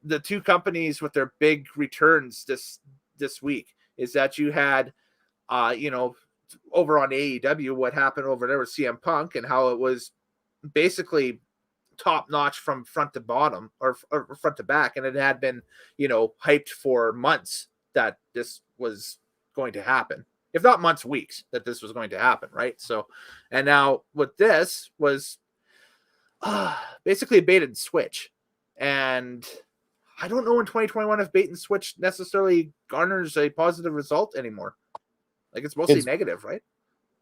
the two companies with their big returns this week. Is that you had over on AEW, what happened over there with CM Punk and how it was basically top notch from front to bottom or front to back. And it had been, hyped for months that this was going to happen. If not months, weeks, that this was going to happen, right? So, and now what this was basically a bait and switch. And I don't know in 2021 if bait and switch necessarily garners a positive result anymore. Like it's mostly negative, right?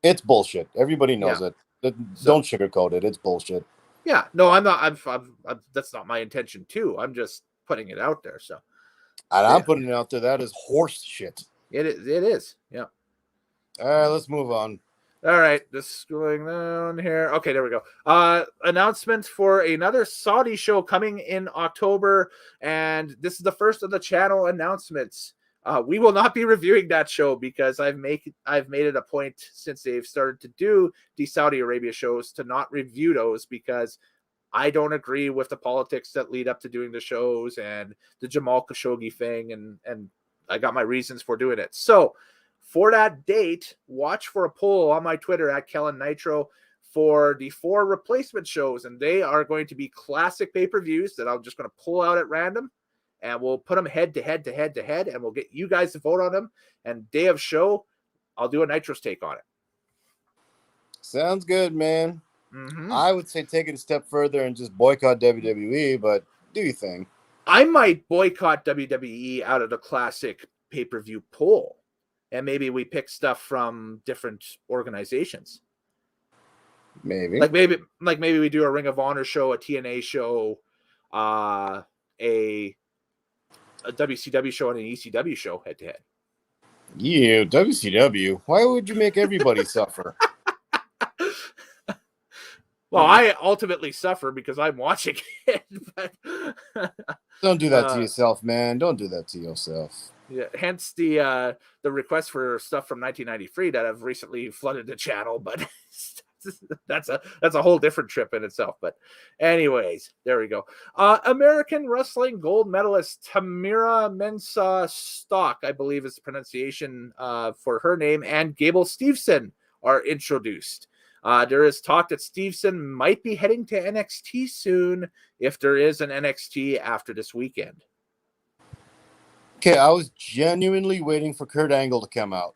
It's bullshit. Everybody knows it. Don't sugarcoat it. It's bullshit. Yeah, no, I'm not. I'm that's not my intention too. I'm just putting it out there. So, and I'm putting it out there. That is horse shit. It is. Yeah. All right, let's move on. All right, just going down here. Okay, there we go. Announcement for another Saudi show coming in October, and this is the first of the channel announcements. We will not be reviewing that show because I've made it a point since they've started to do the Saudi Arabia shows to not review those because I don't agree with the politics that lead up to doing the shows and the Jamal Khashoggi thing, and I got my reasons for doing it. So for that date, watch for a poll on my Twitter at Kellen Nitro for the 4 replacement shows, and they are going to be classic pay-per-views that I'm just going to pull out at random, and we'll put them head to head, and we'll get you guys to vote on them. And day of show, I'll do a Nitro's take on it. Sounds good, man. Mm-hmm. I would say take it a step further and just boycott WWE, but do your thing. I might boycott WWE out of the classic pay-per-view poll. And maybe we pick stuff from different organizations. Maybe we do a Ring of Honor show, a TNA show, a WCW show, and an ECW show head to head. Yeah, WCW. Why would you make everybody suffer? Well, I ultimately suffer because I'm watching it. But don't do that to yourself, man. Don't do that to yourself. Yeah, hence the request for stuff from 1993 that have recently flooded the channel, but that's a whole different trip in itself. But anyways, there we go. American wrestling gold medalist Tamira Mensah Stock, I believe is the pronunciation for her name, and Gable Steveson are introduced. There is talk that Steveson might be heading to NXT soon if there is an NXT after this weekend. Okay, I was genuinely waiting for Kurt Angle to come out.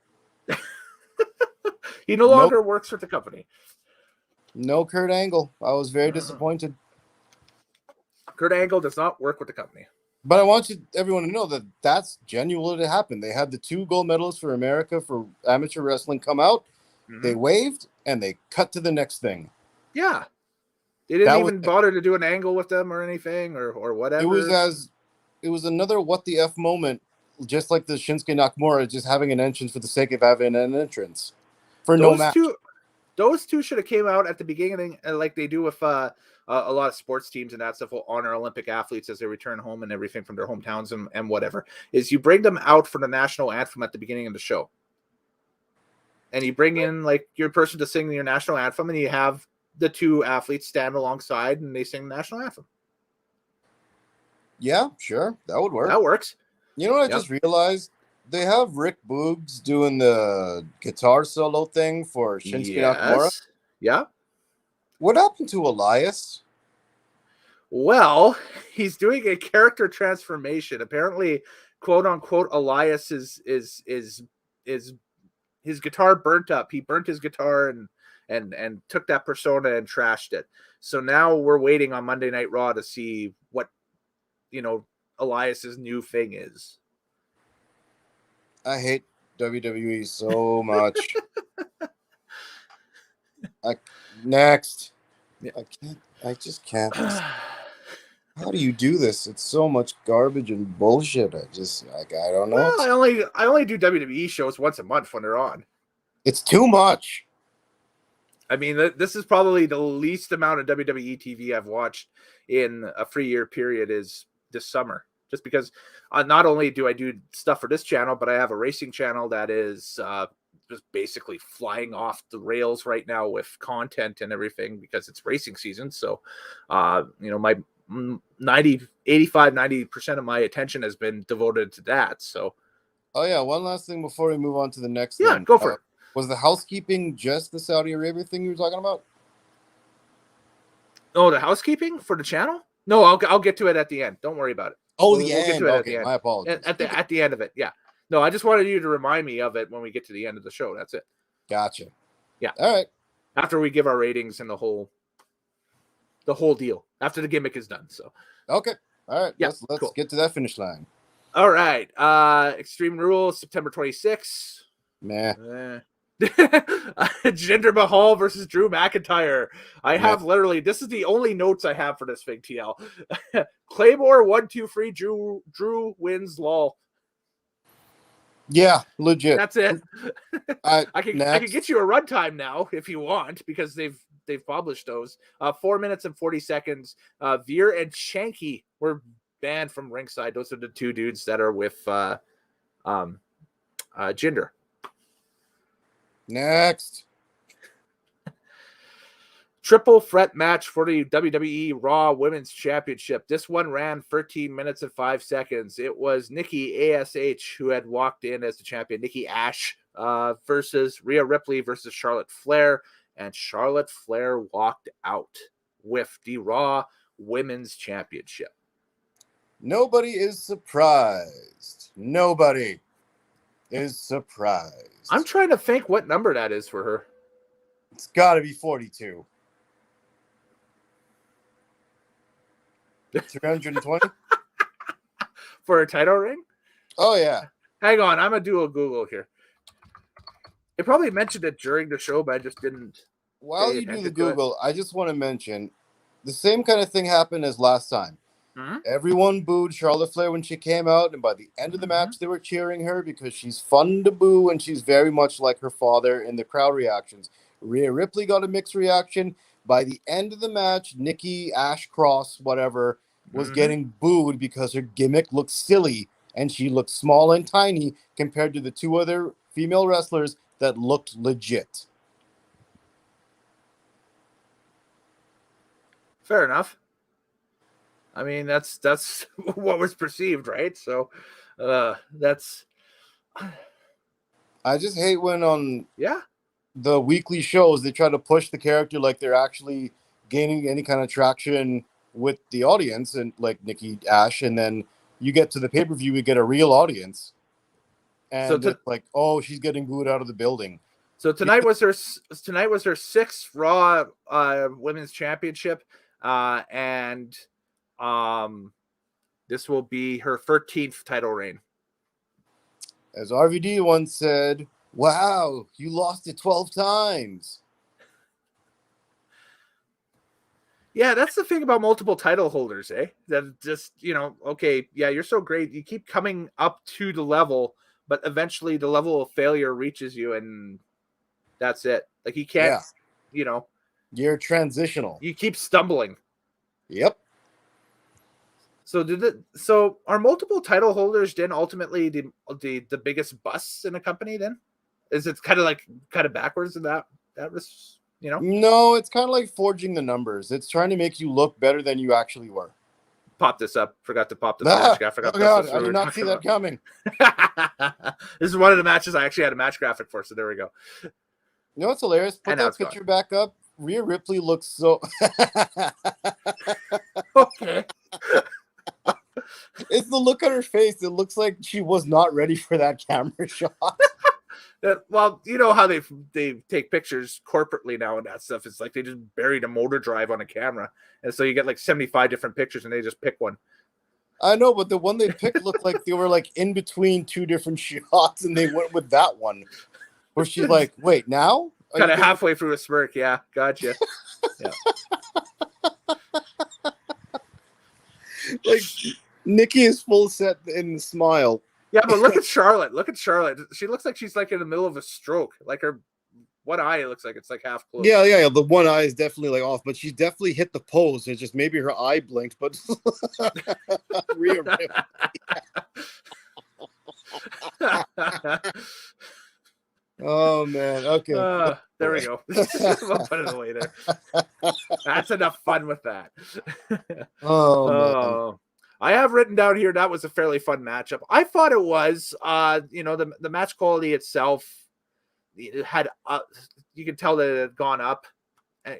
He no longer works with the company. No Kurt Angle. I was very disappointed. Kurt Angle does not work with the company. But I want everyone to know that that's genuinely what happened. They had the 2 gold medalists for America for amateur wrestling come out. Mm-hmm. They waved, and they cut to the next thing. Yeah. They didn't even bother to do an angle with them or anything or whatever. It was another what the F moment, just like the Shinsuke Nakamura just having an entrance for the sake of having an entrance for no match. Those two should have came out at the beginning, like they do with a lot of sports teams and that stuff will honor Olympic athletes as they return home and everything from their hometowns and whatever, is you bring them out for the national anthem at the beginning of the show. And you bring in like your person to sing your national anthem, and you have the 2 athletes stand alongside and they sing the national anthem. Yeah, sure. That would work. That works. You know what I just realized? They have Rick Boogs doing the guitar solo thing for Shinsuke Nakamura. Yeah. What happened to Elias? Well, he's doing a character transformation. Apparently, quote unquote, Elias is his guitar burnt up. He burnt his guitar and took that persona and trashed it. So now we're waiting on Monday Night Raw to see what Elias's new thing is. I hate WWE so much. Next. Yeah. I just can't. How do you do this? It's so much garbage and bullshit. I don't know. Well, I only do WWE shows once a month when they're on. It's too much. I mean, this is probably the least amount of WWE TV I've watched in a 3-year period is this summer. Just because not only do I do stuff for this channel, but I have a racing channel that is just basically flying off the rails right now with content and everything because it's racing season. So, my 90% of my attention has been devoted to that. So, oh yeah, one last thing before we move on to the next thing. Yeah, go for it. Was the housekeeping just the Saudi Arabia thing you were talking about? Oh, the housekeeping for the channel? No, I'll get to it at the end. Don't worry about it. Oh, We'll get to it at the end. My apologies. At the end of it, yeah. No, I just wanted you to remind me of it when we get to the end of the show. That's it. Gotcha. Yeah. All right. After we give our ratings and the whole deal. After the gimmick is done. So. Okay. All right. Yeah, Let's cool. get to that finish line. All right. Extreme Rules, September 26th. Meh. Jinder Mahal versus Drew McIntyre. I have literally, this is the only notes I have for this Fig TL. Claymore 1, 2, 3. Drew wins. Lol. Yeah, legit. That's it. I can get you a runtime now if you want, because they've published those. 4 minutes and 40 seconds. Veer and Shanky were banned from ringside. Those are the two dudes that are with Jinder. Next. Triple threat match for the WWE Raw Women's Championship. This one ran 13 minutes and 5 seconds. It was Nikki ASH who had walked in as the champion, Nikki Ash, versus Rhea Ripley versus Charlotte Flair. And Charlotte Flair walked out with the Raw Women's Championship. Nobody is surprised. Nobody is surprised. I'm trying to think what number that is for her. It's got to be 42. 320? For a title ring? Oh, yeah. Hang on, I'm going to do a Google here. It probably mentioned it during the show, but I just didn't. While you do the Google, I just want to mention the same kind of thing happened as last time. Mm-hmm. Everyone booed Charlotte Flair when she came out, and by the end of the match, they were cheering her because she's fun to boo, and she's very much like her father in the crowd reactions. Rhea Ripley got a mixed reaction. By the end of the match, Nikki Ashcross, whatever, was getting booed because her gimmick looked silly, and she looked small and tiny compared to the two other female wrestlers that looked legit. Fair enough. I mean, that's what was perceived, right? So that's. I just hate when on Yeah. the weekly shows they try to push the character like they're actually gaining any kind of traction with the audience, and like Nikki Ash, and then you get to the pay-per-view, you get a real audience, and it's like, oh, she's getting booed out of the building. So tonight was her 6th Raw Women's Championship, and this will be her 13th title reign. As RVD once said, "Wow, you lost it 12 times." Yeah, that's the thing about multiple title holders, eh? That just, okay, yeah, you're so great. You keep coming up to the level, but eventually the level of failure reaches you, and that's it. Like, you can't, You're transitional. You keep stumbling. Yep. So are multiple title holders then ultimately the biggest busts in a company then? Is it kind of backwards in that was, No, it's kind of like forging the numbers. It's trying to make you look better than you actually were. Pop this up. Forgot to pop this match. I forgot. Oh God, I did not see that coming. This is one of the matches I actually had a match graphic for, so there we go. You know what's hilarious? Put that picture back up. Rhea Ripley looks so... Okay. It's the look on her face. It looks like she was not ready for that camera shot. Well, you know how they take pictures corporately now and that stuff. It's like they just buried a motor drive on a camera. And so you get like 75 different pictures and they just pick one. I know, but the one they picked looked like they were like in between two different shots, and they went with that one. Where she's like, wait, now? Kind of halfway through a smirk, yeah. Gotcha. Yeah. Like, Nikki is full set in the smile. Yeah, but look at Charlotte. Look at Charlotte. She looks like she's like in the middle of a stroke. Like her one eye looks like it's like half closed. Yeah. The one eye is definitely like off, but she's definitely hit the pose. It's just maybe her eye blinked, but Oh man. Okay. There we go. We'll put it away there. That's enough fun with that. Oh man. I have written down here that was a fairly fun matchup. I thought it was. The match quality itself, it had you could tell that it had gone up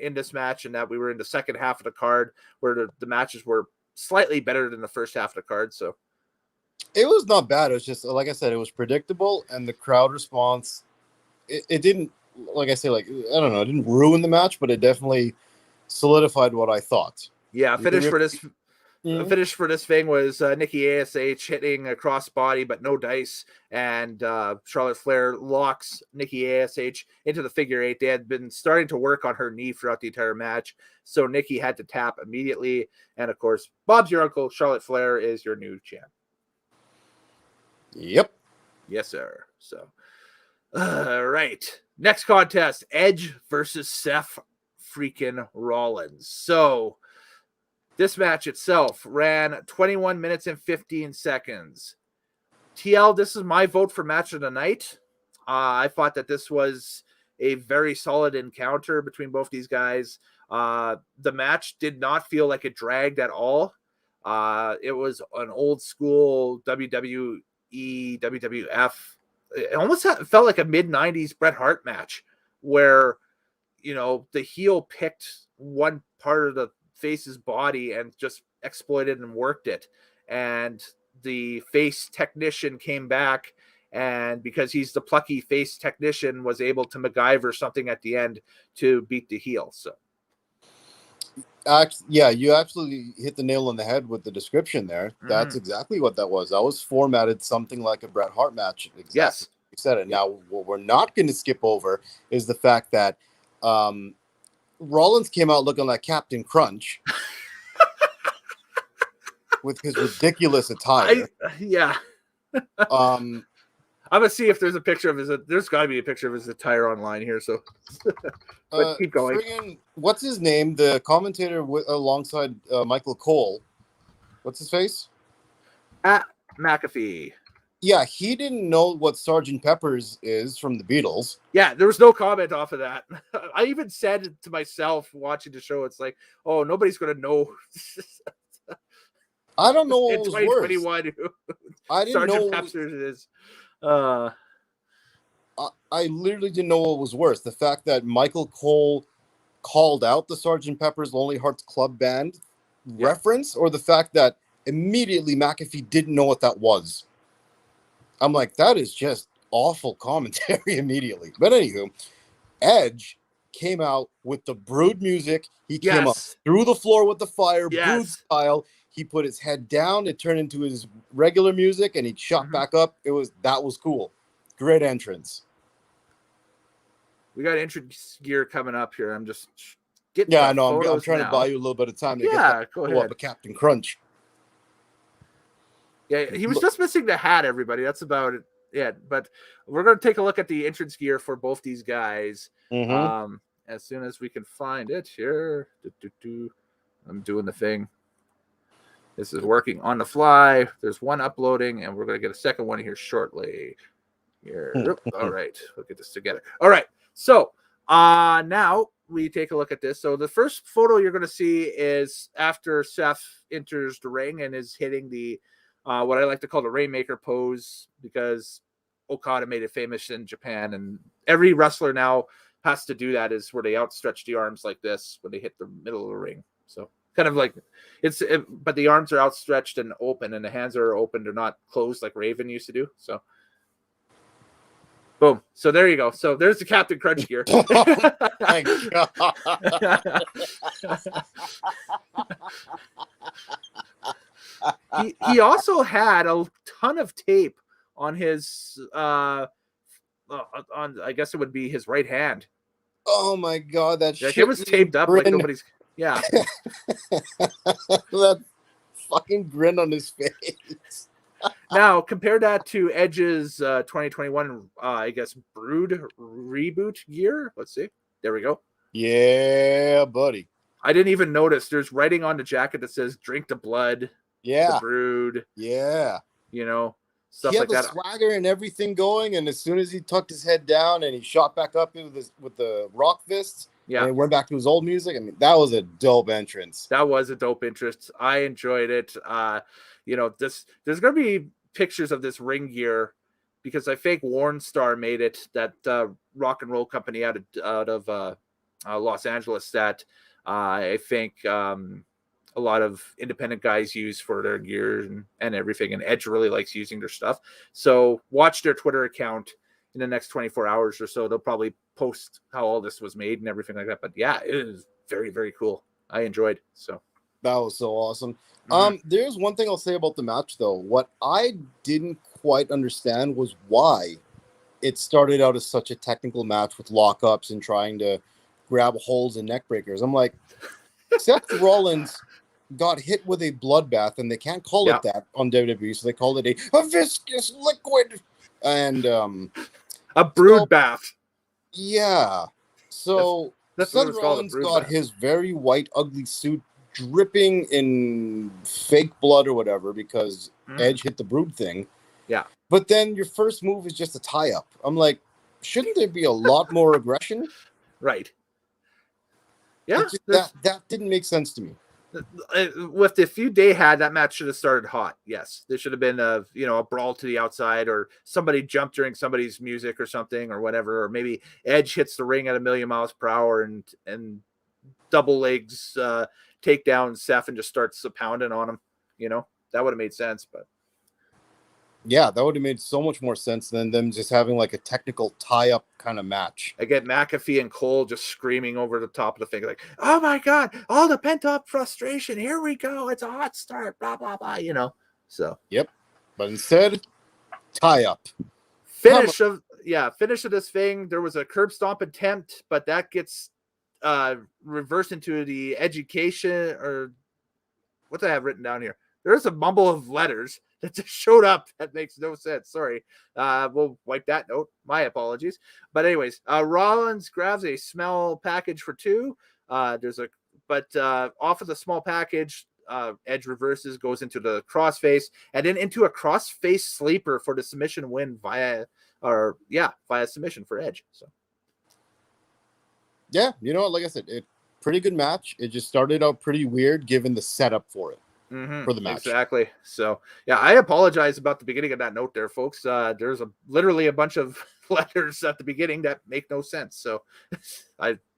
in this match, and that we were in the second half of the card where the matches were slightly better than the first half of the card. So it was not bad. It was just, like I said, it was predictable, and the crowd response, it didn't, like I say, like, I don't know, it didn't ruin the match, but it definitely solidified what I thought. Yeah, finish for this thing was Nikki ASH hitting a crossbody, but no dice, and Charlotte Flair locks Nikki ASH into the figure eight. They had been starting to work on her knee throughout the entire match, so Nikki had to tap immediately. And of course, Bob's your uncle. Charlotte Flair is your new champ. Yep. Yes, sir. So, all right. Next contest, Edge versus Seth freaking Rollins. So, this match itself ran 21 minutes and 15 seconds. TL, this is my vote for match of the night. I thought that this was a very solid encounter between both these guys. The match did not feel like it dragged at all. It was an old school WWE, WWF. It almost felt like a mid-90s Bret Hart match where, you know, the heel picked one part of the face's body and just exploited and worked it. And the face technician came back, and because he's the plucky face technician, was able to MacGyver something at the end to beat the heel. So yeah, you absolutely hit the nail on the head with the description there. That's exactly what that was. That was formatted something like a Bret Hart match. Exactly. Yes. You said it. Now, what we're not going to skip over is the fact that Rollins came out looking like Captain Crunch with his ridiculous attire. I'm gonna see if there's a picture of his. There's got to be a picture of his attire online here. So, but keep going. What's his name? The commentator alongside Michael Cole. What's his face? At McAfee. Yeah, he didn't know what Sgt. Pepper's is from the Beatles. Yeah, there was no comment off of that. I even said it to myself watching the show. It's like, oh, nobody's gonna know. I don't know what was worse. I didn't know what it is. I literally didn't know what was worse. The fact that Michael Cole called out the Sgt. Pepper's Lonely Hearts Club Band reference, or the fact that immediately McAfee didn't know what that was. I'm like, that is just awful commentary immediately. But anywho, Edge came out with the Brood music. He came up through the floor with the fire, Brood style. He put his head down. It turned into his regular music, and he shot back up. That was cool. Great entrance. We got entrance gear coming up here. I'm just getting. Yeah, I know. I'm trying to buy you a little bit of time to get that go ahead. Up a Captain Crunch. Yeah, he was just missing the hat, everybody. That's about it. Yeah, but we're going to take a look at the entrance gear for both these guys. As soon as we can find it here. I'm doing the thing. This is working on the fly. There's one uploading, and we're going to get a second one here shortly. Here. All right. We'll get this together. All right. So now we take a look at this. So the first photo you're going to see is after Seth enters the ring and is hitting the what I like to call the Rainmaker Pose, because Okada made it famous in Japan, and every wrestler now has to do that, is where they outstretch the arms like this when they hit the middle of the ring. So kind of like but the arms are outstretched and open, and the hands are open. They're not closed like Raven used to do. So boom. So there you go. So there's the Captain Crunch gear. My God. He also had a ton of tape on his on I guess it would be his right hand. Oh my God, that shit it was taped up like nobody's. Yeah. That fucking grin on his face. Now compare that to Edge's 2021 I guess Brood reboot gear. Let's see. There we go. Yeah, buddy. I didn't even notice there's writing on the jacket that says "Drink the Blood." Yeah. The Brood. Yeah. You know, stuff he like had that. The swagger and everything going, and as soon as he tucked his head down and he shot back up with the rock fists, and he went back to his old music. I mean, that was a dope entrance. That was a dope entrance. I enjoyed it. You know, there's gonna be pictures of this ring gear because I think Warren Star made it. That rock and roll company out of Los Angeles that I think a lot of independent guys use for their gear and everything, and Edge really likes using their stuff. So watch their Twitter account in the next 24 hours or so. They'll probably post how all this was made and everything like that. But yeah, it is very, very cool. I enjoyed. So that was so awesome. There's one thing I'll say about the match though. What I didn't quite understand was why it started out as such a technical match with lockups and trying to grab holds and neck breakers. I'm like, Seth Rollins got hit with a bloodbath, and they can't call it that on WWE, so they called it a viscous liquid and a brood bath. Yeah. So that's Seth Rollins got his very white, ugly suit dripping in fake blood or whatever because Edge hit the brood thing. Yeah. But then your first move is just a tie-up. I'm like, shouldn't there be a lot more aggression? Right. Yeah. That didn't make sense to me. With the feud they had, that match should have started hot. Yes, there should have been a brawl to the outside, or somebody jumped during somebody's music or something or whatever, or maybe Edge hits the ring at 1,000,000 miles per hour and double legs take down Seth and just starts pounding on him. That would have made sense. But yeah, that would have made so much more sense than them just having like a technical tie-up kind of match. I get McAfee and Cole just screaming over the top of the thing like, oh my God, all the pent-up frustration. Here we go. It's a hot start, blah, blah, blah, So. Yep. But instead, tie-up. Finish of this thing. There was a curb stomp attempt, but that gets reversed into the education, or what do I have written down here? There's a mumble of letters that just showed up. That makes no sense. Sorry. We'll wipe that note. My apologies. But anyways, Rollins grabs a small package for 2. Off of the small package, Edge reverses, goes into the crossface, and then into a crossface sleeper for the submission win via submission for Edge. So yeah, like I said, pretty good match. It just started out pretty weird given the setup for it. For the match. Exactly. So yeah, I apologize about the beginning of that note there, folks. There's literally a bunch of letters at the beginning that make no sense. So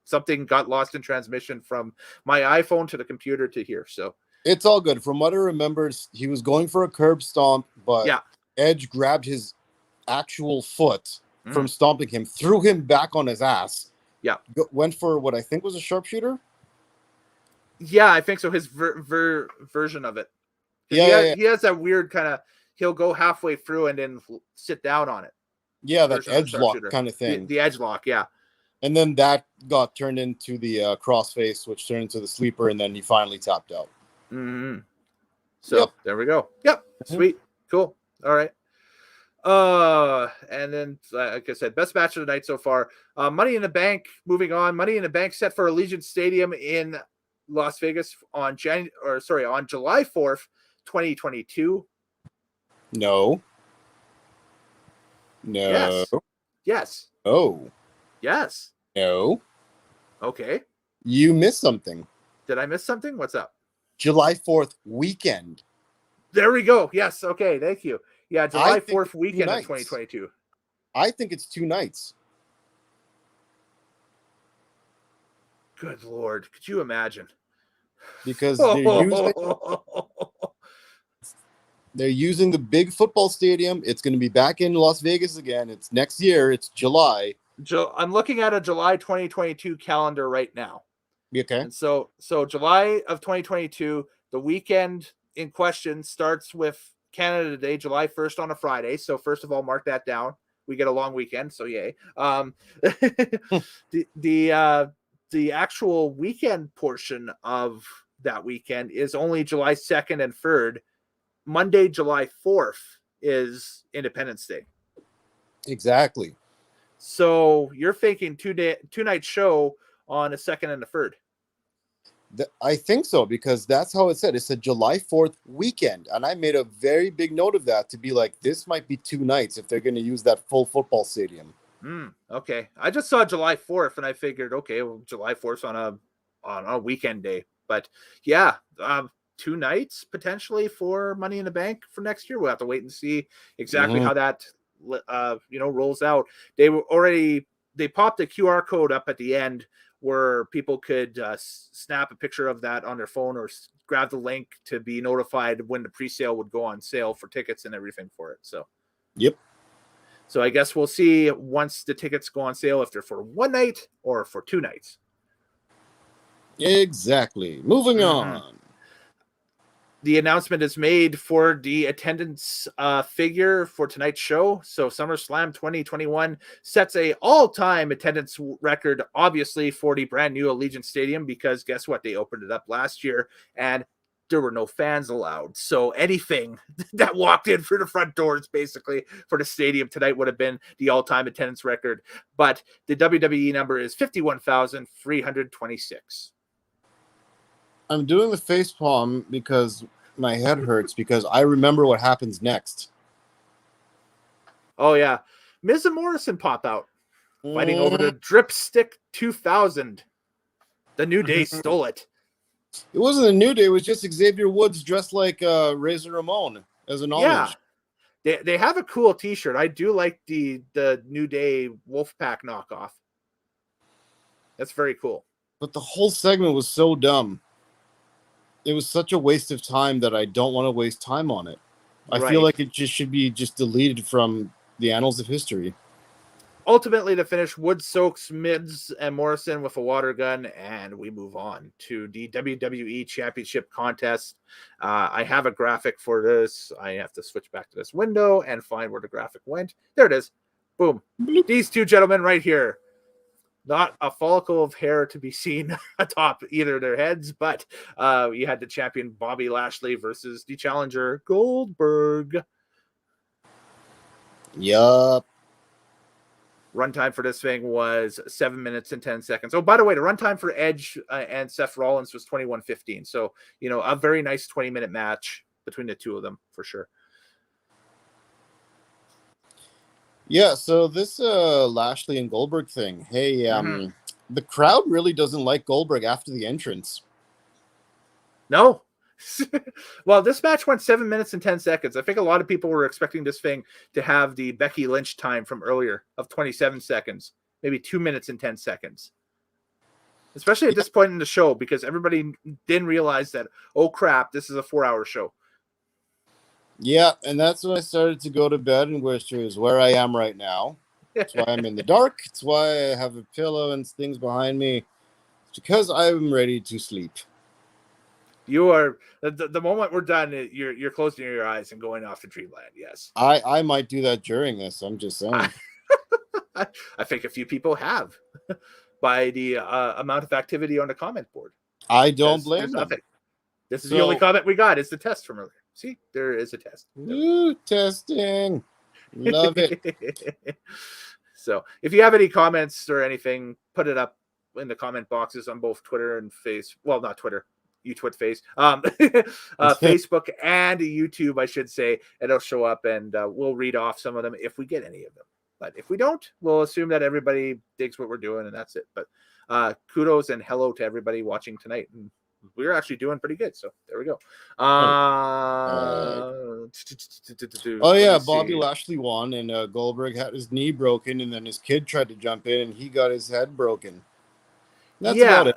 something got lost in transmission from my iPhone to the computer to here. So it's all good. From what I remember, he was going for a curb stomp, but Edge grabbed his actual foot from stomping him, threw him back on his ass. Yeah. Went for what I think was a sharpshooter. Yeah, I think so. His version of it. He has that weird kind of, he'll go halfway through and then sit down on it. Yeah, that edge lock kind of thing. The edge lock, yeah. And then that got turned into the crossface, which turned into the sleeper, and then he finally tapped out. So there we go. Yep. Sweet. Cool. All right. And then, like I said, best match of the night so far. Money in the Bank. Moving on. Money in the Bank set for Allegiant Stadium in Las Vegas on July 4th, 2022. No. Yes. Oh. Yes. No. Okay. You missed something. Did I miss something? What's up? July 4th weekend. There we go. Yes. Okay. Thank you. Yeah. July 4th weekend of 2022. I think it's 2 nights. Good Lord. Could you imagine? Because they're using the big football stadium. It's going to be back in Las Vegas again. It's next year. It's July. I'm looking at a July 2022 calendar right now. Okay. And so July of 2022, the weekend in question starts with Canada Day, July 1st on a Friday. So first of all, mark that down. We get a long weekend, so yay. The actual weekend portion of that weekend is only July 2nd and 3rd. Monday, July 4th is Independence Day. Exactly. So you're thinking 2-night show on a 2nd and a 3rd. I think so, because that's how it said. It said July 4th weekend. And I made a very big note of that to be like, this might be 2 nights if they're going to use that full football stadium. Okay. I just saw July 4th and I figured, okay, well, July 4th on a weekend day. But yeah, 2 nights potentially for Money in the Bank for next year. We'll have to wait and see exactly how that rolls out. They were already they popped a QR code up at the end where people could snap a picture of that on their phone or grab the link to be notified when the pre-sale would go on sale for tickets and everything for it. So, yep. So I guess we'll see once the tickets go on sale if they're for one night or for 2 nights. Exactly. Moving on. The announcement is made for the attendance figure for tonight's show. So SummerSlam 2021 sets a all-time attendance record, obviously, for the brand new Allegiant Stadium, because guess what? They opened it up last year and there were no fans allowed. So anything that walked in through the front doors, basically, for the stadium tonight would have been the all-time attendance record. But the WWE number is 51,326. I'm doing the face palm because my head hurts because I remember what happens next. Oh, yeah. Miz and Morrison pop out, fighting over the Dripstick 2000. The New Day stole it. It wasn't a New Day. It was just Xavier Woods dressed like Razor Ramon as an homage. Yeah. They have a cool T-shirt. I do like the New Day Wolfpack knockoff. That's very cool. But the whole segment was so dumb. It was such a waste of time that I don't want to waste time on it. I feel like it just should be just deleted from the annals of history. Ultimately, to finish, Wood soaks Miz and Morrison with a water gun, and we move on to the WWE Championship Contest. I have a graphic for this. I have to switch back to this window and find where the graphic went. There it is. Boom. Bloop. These two gentlemen right here. Not a follicle of hair to be seen atop either of their heads, but you had the champion Bobby Lashley versus the challenger Goldberg. Yup. Runtime for this thing was 7 minutes and 10 seconds. Oh, by the way, the runtime for Edge and Seth Rollins was 21:15. So, a very nice 20-minute match between the two of them for sure. Yeah, so this Lashley and Goldberg thing. Hey, the crowd really doesn't like Goldberg after the entrance. No. Well, this match went 7 minutes and 10 seconds. I think a lot of people were expecting this thing to have the Becky Lynch time from earlier of 27 seconds, maybe 2 minutes and 10 seconds. Especially at this point in the show, because everybody didn't realize that, oh crap, this is a 4-hour show. Yeah, and that's when I started to go to bed, and which is where I am right now. That's why I'm in the dark. It's why I have a pillow and things behind me. It's because I'm ready to sleep. You are the moment we're done. You're closing your eyes and going off to dreamland. Yes, I might do that during this. I'm just saying. I think a few people have by the amount of activity on the comment board. I don't blame them. Nothing. This is the only comment we got. Is the test from earlier. See, there is a test. Woo, testing. Love it. So if you have any comments or anything, put it up in the comment boxes on both Twitter and Face. Well, not Twitter. You twit face. Facebook and YouTube, I should say. It'll show up and we'll read off some of them if we get any of them. But if we don't, we'll assume that everybody digs what we're doing and that's it. But kudos and hello to everybody watching tonight. And we're actually doing pretty good. So there we go. Oh, yeah. Bobby Lashley won and Goldberg had his knee broken and then his kid tried to jump in and he got his head broken. That's about it.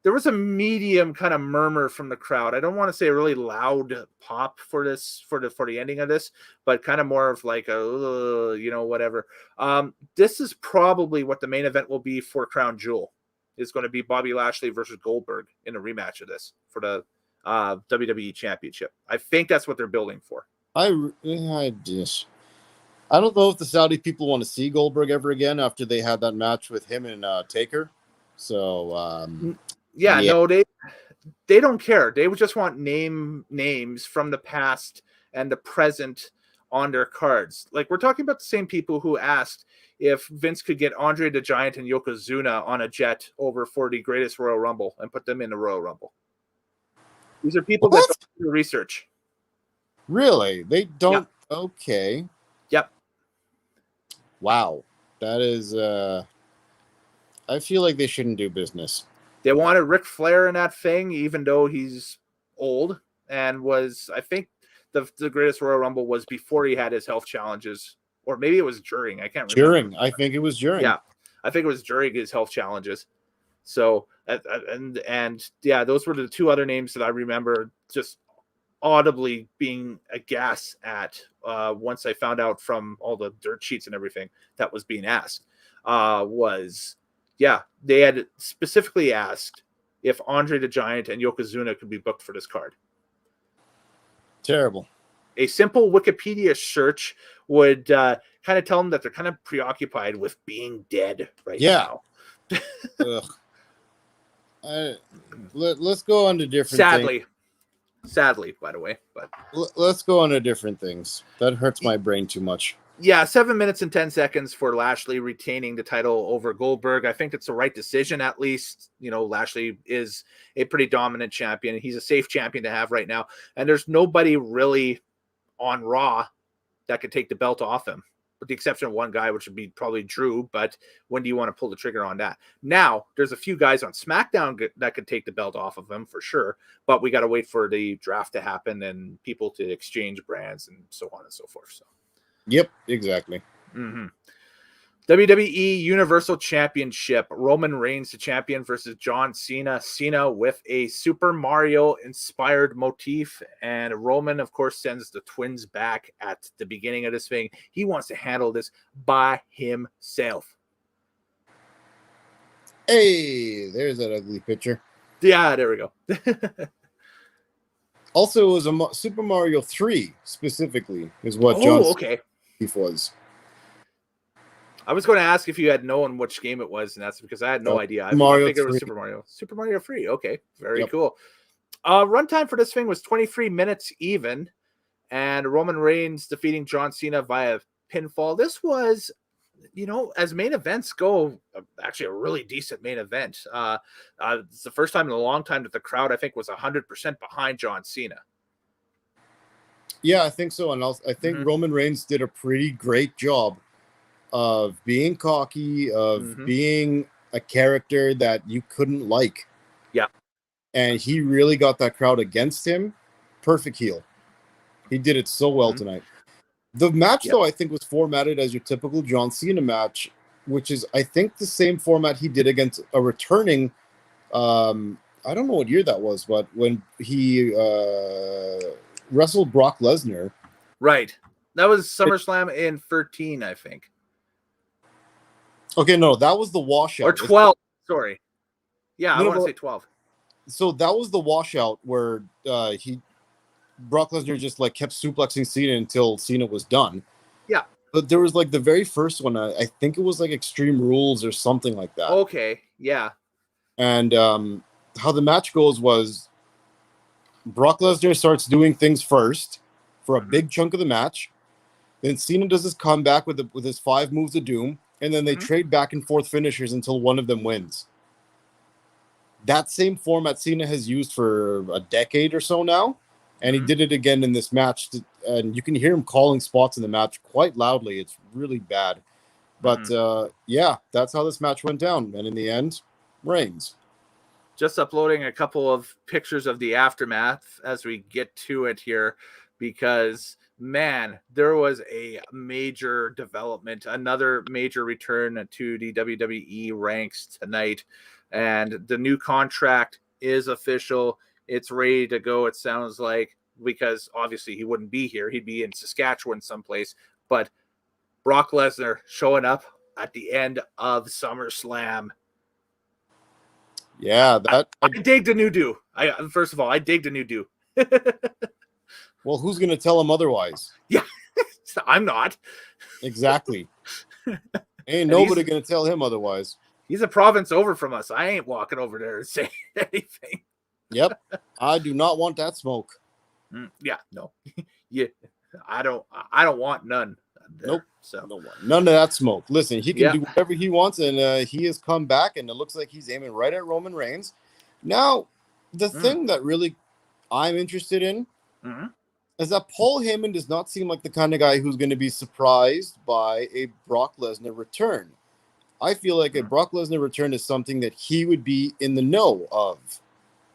There was a medium kind of murmur from the crowd. I don't want to say a really loud pop for this, for the ending of this, but kind of more of like a, whatever. This is probably what the main event will be for Crown Jewel. Is going to be Bobby Lashley versus Goldberg in a rematch of this for the WWE Championship. I think that's what they're building for. I don't know if the Saudi people want to see Goldberg ever again after they had that match with him and Taker. So, no, they don't care. They would just want names from the past and the present on their cards. Like, we're talking about the same people who asked if Vince could get Andre the Giant and Yokozuna on a jet over for the greatest Royal Rumble and put them in the Royal Rumble. These are people that don't do research. Really? They don't? Yep. Okay. Yep. Wow. That is, I feel like they shouldn't do business. They wanted Ric Flair in that thing, even though he's old and was, I think, the greatest Royal Rumble was before he had his health challenges, or maybe it was during. I can't remember. I think it was during. Yeah. I think it was during his health challenges. So, and yeah, those were the two other names that I remember just audibly being aghast at once I found out from all the dirt sheets and everything that was being asked. They had specifically asked if Andre the Giant and Yokozuna could be booked for this card. Terrible. A simple Wikipedia search would kind of tell them that they're kind of preoccupied with being dead right now. Let's go on to different things. Sadly, by the way, but let's go on to different things. That hurts my brain too much. Yeah, 7 minutes and 10 seconds for Lashley retaining the title over Goldberg. I think it's the right decision, at least. You know, Lashley is a pretty dominant champion. He's a safe champion to have right now. And there's nobody really on Raw that could take the belt off him, with the exception of one guy, which would be probably Drew. But when do you want to pull the trigger on that? Now, there's a few guys on SmackDown that could take the belt off of him for sure. But we got to wait for the draft to happen and people to exchange brands and so on and so forth. So. Yep, exactly. Mm-hmm. WWE Universal Championship. Roman Reigns, the champion, versus John Cena. Cena with a Super Mario-inspired motif. And Roman, of course, sends the twins back at the beginning of this thing. He wants to handle this by himself. Hey, there's that ugly picture. Yeah, there we go. Also, it was a Super Mario 3, specifically, is what John Cena was. I was going to ask if you had known which game it was, and that's because I had no idea. I think it was Super Mario. Super Mario 3. Okay, very cool. Runtime for this thing was 23 minutes even, and Roman Reigns defeating John Cena via pinfall. This was, you know, as main events go, actually a really decent main event. It's the first time in a long time that the crowd, I think, was 100% behind John Cena. Yeah, I think so. And I think Roman Reigns did a pretty great job of being cocky, of being a character that you couldn't like. Yeah. And he really got that crowd against him. Perfect heel. He did it so well tonight. The match, though, I think was formatted as your typical John Cena match, which is, I think, the same format he did against a returning, I don't know what year that was, but when he wrestled Brock Lesnar. Right. That was SummerSlam in 13, I think. Okay, no, that was the washout. Or 12, sorry. Yeah, I want to say 12. So that was the washout where Brock Lesnar just like kept suplexing Cena until Cena was done. Yeah. But there was like the very first one, I think it was like Extreme Rules or something like that. Okay, yeah. And how the match goes was Brock Lesnar starts doing things first for a big chunk of the match. Then Cena does his comeback with his 5 moves of doom. And then they trade back and forth finishers until one of them wins. That same format Cena has used for a decade or so now. And he did it again in this match. And you can hear him calling spots in the match quite loudly. It's really bad. But, yeah, that's how this match went down. And in the end, Reigns. Just uploading a couple of pictures of the aftermath as we get to it here. Because, man, there was a major development. Another major return to the WWE ranks tonight. And the new contract is official. It's ready to go, it sounds like, because obviously he wouldn't be here. He'd be in Saskatchewan someplace. But Brock Lesnar showing up at the end of SummerSlam. Yeah, I dig the new do. First of all, I dig the new do. Well, who's going to tell him otherwise? Yeah, I'm not. Exactly. Ain't nobody going to tell him otherwise. He's a province over from us. I ain't walking over there to say anything. Yep. I do not want that smoke. Yeah, no. Yeah, I don't want none. Nope. So none of that smoke. Listen, he can do whatever he wants, and he has come back, and it looks like he's aiming right at Roman Reigns. Now, the thing that really I'm interested in is that Paul Heyman does not seem like the kind of guy who's going to be surprised by a Brock Lesnar return. I feel like a Brock Lesnar return is something that he would be in the know of.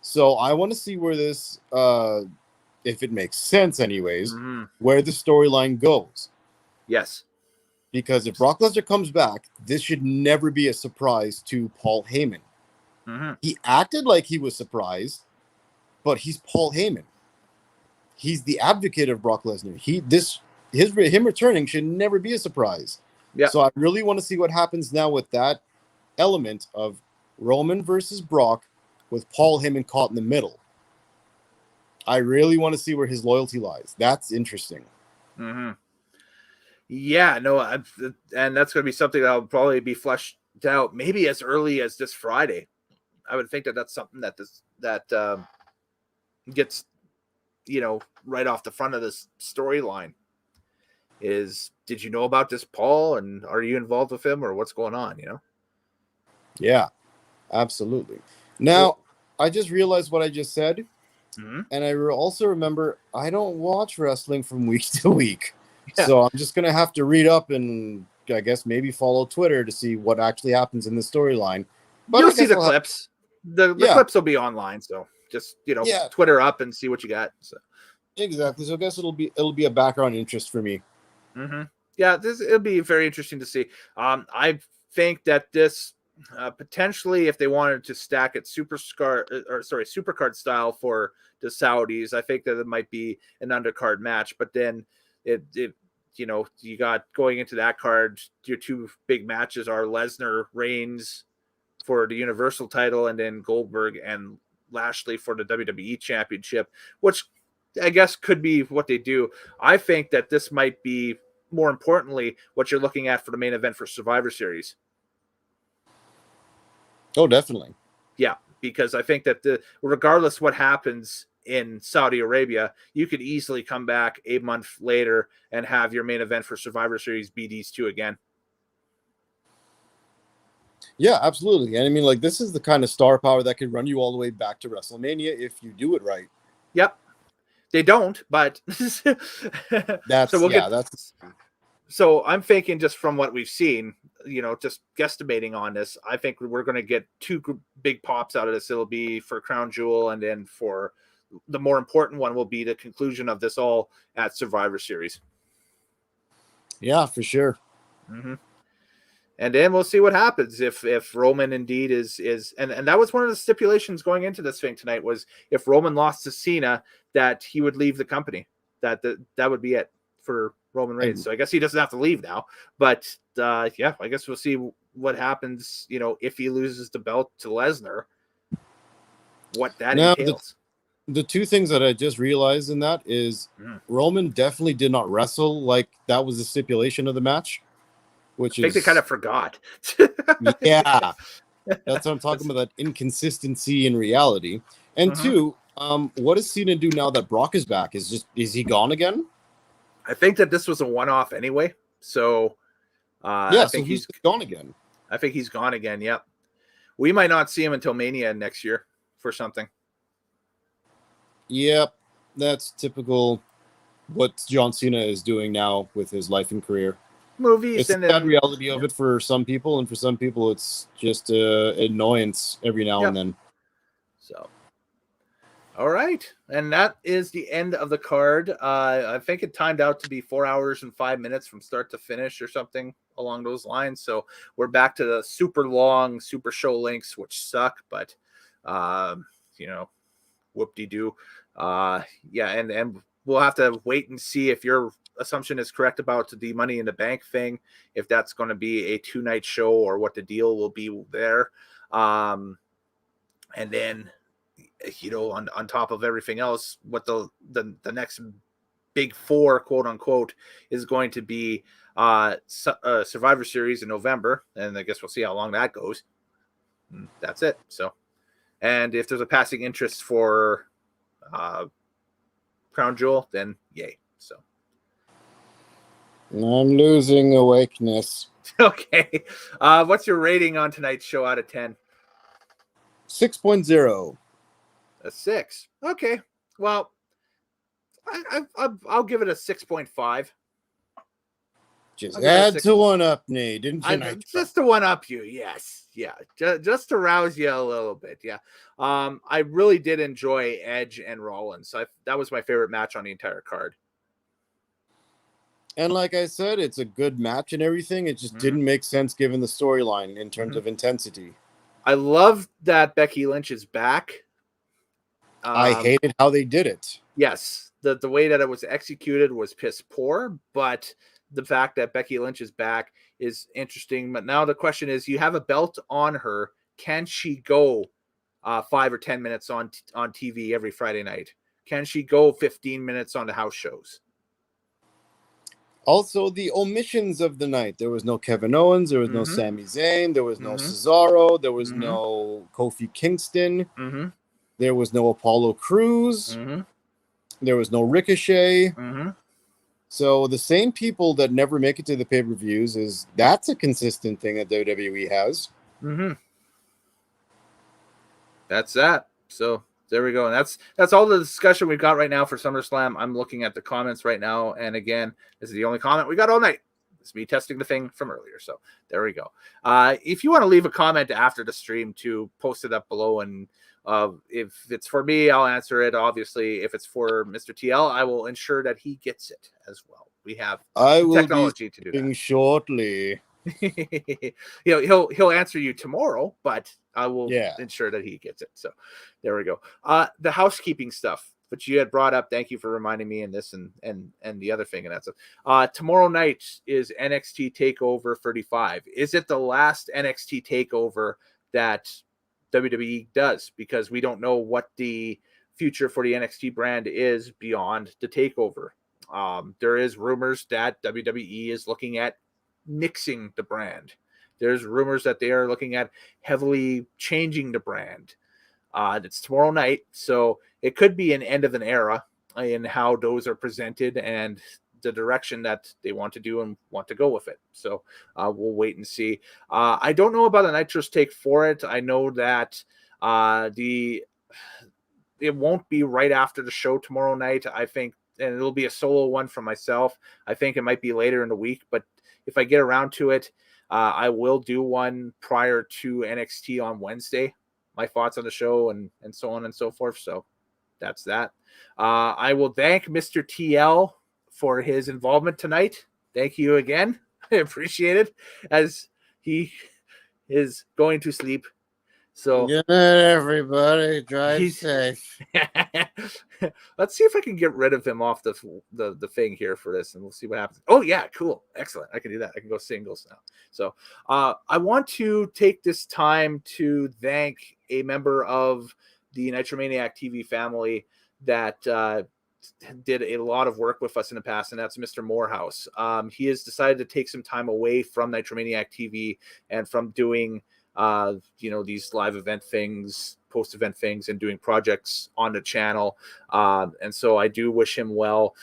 So I want to see where this, if it makes sense anyways, where the storyline goes. Yes. Because if Brock Lesnar comes back, this should never be a surprise to Paul Heyman. Mm-hmm. He acted like he was surprised, but he's Paul Heyman. He's the advocate of Brock Lesnar. Him returning should never be a surprise. Yeah. So I really want to see what happens now with that element of Roman versus Brock with Paul Heyman caught in the middle. I really want to see where his loyalty lies. That's interesting. Mm-hmm. Yeah, no, and that's going to be something that'll probably be fleshed out maybe as early as this Friday. I would think that that's something that gets, right off the front of this storyline. Did you know about this Paul, and are you involved with him, or what's going on? Yeah, absolutely. Now, I just realized what I just said, and I also remember I don't watch wrestling from week to week. Yeah. So I'm just going to have to read up and I guess maybe follow Twitter to see what actually happens in the storyline. But you'll see the clips. The clips will be online, so just Twitter up and see what you got. So. Exactly. So I guess it'll be a background interest for me. Mm-hmm. Yeah, it'll be very interesting to see. I think that this potentially, if they wanted to stack it supercard style for the Saudis, I think that it might be an undercard match. But then you got going into that card, your two big matches are Lesnar Reigns for the Universal title, and then Goldberg and Lashley for the WWE Championship, which I guess could be what they do. I think that this might be, more importantly, what you're looking at for the main event for Survivor Series. Oh, definitely. Yeah, because I think that regardless what happens in Saudi Arabia, you could easily come back a month later and have your main event for Survivor Series be these two again. Yeah, absolutely. And I mean, this is the kind of star power that could run you all the way back to WrestleMania if you do it right. Yep. They don't, but so I'm thinking, just from what we've seen, just guesstimating on this, I think we're going to get two big pops out of this. It'll be for Crown Jewel, and then for the more important one will be the conclusion of this all at Survivor Series. Yeah, for sure. Mm-hmm. And then we'll see what happens if Roman indeed is and that was one of the stipulations going into this thing tonight, was if Roman lost to Cena, that he would leave the company. That would be it for Roman Reigns. So I guess he doesn't have to leave now. But I guess we'll see what happens, if he loses the belt to Lesnar, what that entails. The two things that I just realized in that is Roman definitely did not wrestle like that was the stipulation of the match. I think they kind of forgot. Yeah. That's what I'm talking about, that inconsistency in reality. And two, what does Cena do now that Brock is back? Is he gone again? I think that this was a one-off anyway. So I think he's gone again. I think he's gone again, yep. We might not see him until Mania next year for something. Yep. That's typical what John Cena is doing now with his life and career. Movies, it's the reality of it for some people, and for some people it's just annoyance every now and then. So all right, and that is the end of the card. I think it timed out to be 4 hours and 5 minutes from start to finish, or something along those lines. So we're back to the super long super show links, which suck, but whoop-de-doo. And we'll have to wait and see if your assumption is correct about the Money in the Bank thing, if that's going to be a 2-night show or what the deal will be there. And then, on top of everything else, what the next big four, quote unquote, is going to be Survivor Series in November. And I guess we'll see how long that goes. That's it. So, and if there's a passing interest for Crown Jewel, then yay. So I'm losing awakeness. Okay. What's your rating on tonight's show out of 10? 6.0. A 6. Okay. Well, I'll give it a 6.5. Just add to one up, Nate. Didn't you? Just to one up you, yes. Yeah. Just to rouse you a little bit. Yeah. I really did enjoy Edge and Rollins. That was my favorite match on the entire card. And like I said, it's a good match and everything. It just didn't make sense given the storyline in terms of intensity. I love that Becky Lynch is back. I hated how they did it. Yes, the way that it was executed was piss poor, but the fact that Becky Lynch is back is interesting. But now the question is, you have a belt on her. Can she go 5 or 10 minutes on TV every Friday night? Can she go 15 minutes on the house shows? Also, the omissions of the night. There was no Kevin Owens. There was no Sami Zayn. There was no Cesaro. There was no Kofi Kingston. There was no Apollo Crews. There was no Ricochet. So the same people that never make it to the pay-per-views that's a consistent thing that WWE has. That's that. So there we go. And that's all the discussion we've got right now for SummerSlam. I'm looking at the comments right now. And again, this is the only comment we got all night. It's me testing the thing from earlier. So there we go. If you want to leave a comment after the stream, to post it up below. And if it's for me, I'll answer it. Obviously, if it's for Mr. TL, I will ensure that he gets it as well. We have technology to do that shortly. He'll answer you tomorrow, but I will ensure that he gets it. So there we go. The housekeeping stuff, which you had brought up. Thank you for reminding me, and this and the other thing and that stuff. Tomorrow night is NXT TakeOver 35. Is it the last NXT TakeOver that WWE does? Because we don't know what the future for the NXT brand is beyond the TakeOver. There is rumors that WWE is looking at nixing the brand. There's rumors that they are looking at heavily changing the brand. It's tomorrow night, so it could be an end of an era in how those are presented and the direction that they want to do and want to go with it. So we'll wait and see. I don't know about a Nitro's take for it. I know that it won't be right after the show tomorrow night, I think, and it'll be a solo one from myself. I think it might be later in the week, but if I get around to it, I will do one prior to NXT on Wednesday. My thoughts on the show and so on and so forth. So that's that. I will thank Mr. TL for his involvement tonight. Thank you again. I appreciate it, as he is going to sleep. So good night, everybody. Drive safe. Let's see if I can get rid of him off the thing here for this, and we'll see what happens. Oh yeah, cool, excellent. I can do that. I can go singles now. So I want to take this time to thank a member of the Nitromaniac TV family that did a lot of work with us in the past, and that's Mr. Morehouse. He has decided to take some time away from Nitromaniac TV and from doing these live event things, post-event things, and doing projects on the channel. And so I do wish him well.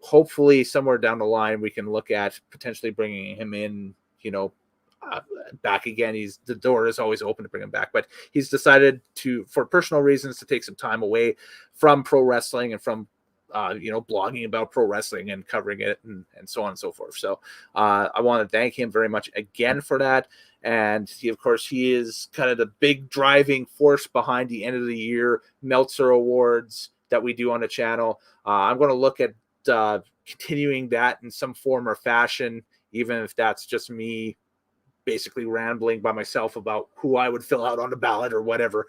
Hopefully somewhere down the line, we can look at potentially bringing him in, back again. The door is always open to bring him back, but he's decided for personal reasons, to take some time away from pro wrestling and from blogging about pro wrestling and covering it and so on and so forth. So I want to thank him very much again for that. And he is kind of the big driving force behind the end of the year Meltzer Awards that we do on the channel. I'm going to look at continuing that in some form or fashion, even if that's just me basically rambling by myself about who I would fill out on the ballot or whatever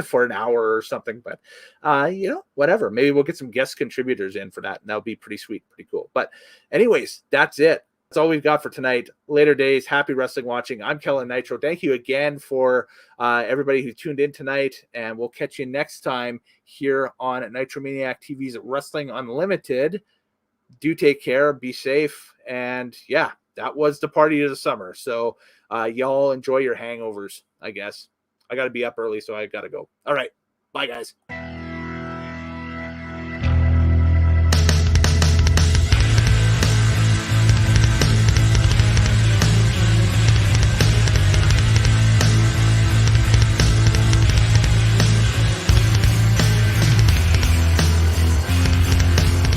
for an hour or something. But, whatever. Maybe we'll get some guest contributors in for that, and that'll be pretty sweet, pretty cool. But anyways, that's it. That's all we've got for tonight. Later days. Happy wrestling watching. I'm Kellen Nitro. Thank you again for everybody who tuned in tonight, and we'll catch you next time here on Nitromaniac TV's Wrestling Unlimited. Do take care, be safe, and yeah, that was the party of the summer. So y'all enjoy your hangovers, I guess. I got to be up early, so I got to go. All right. Bye, guys.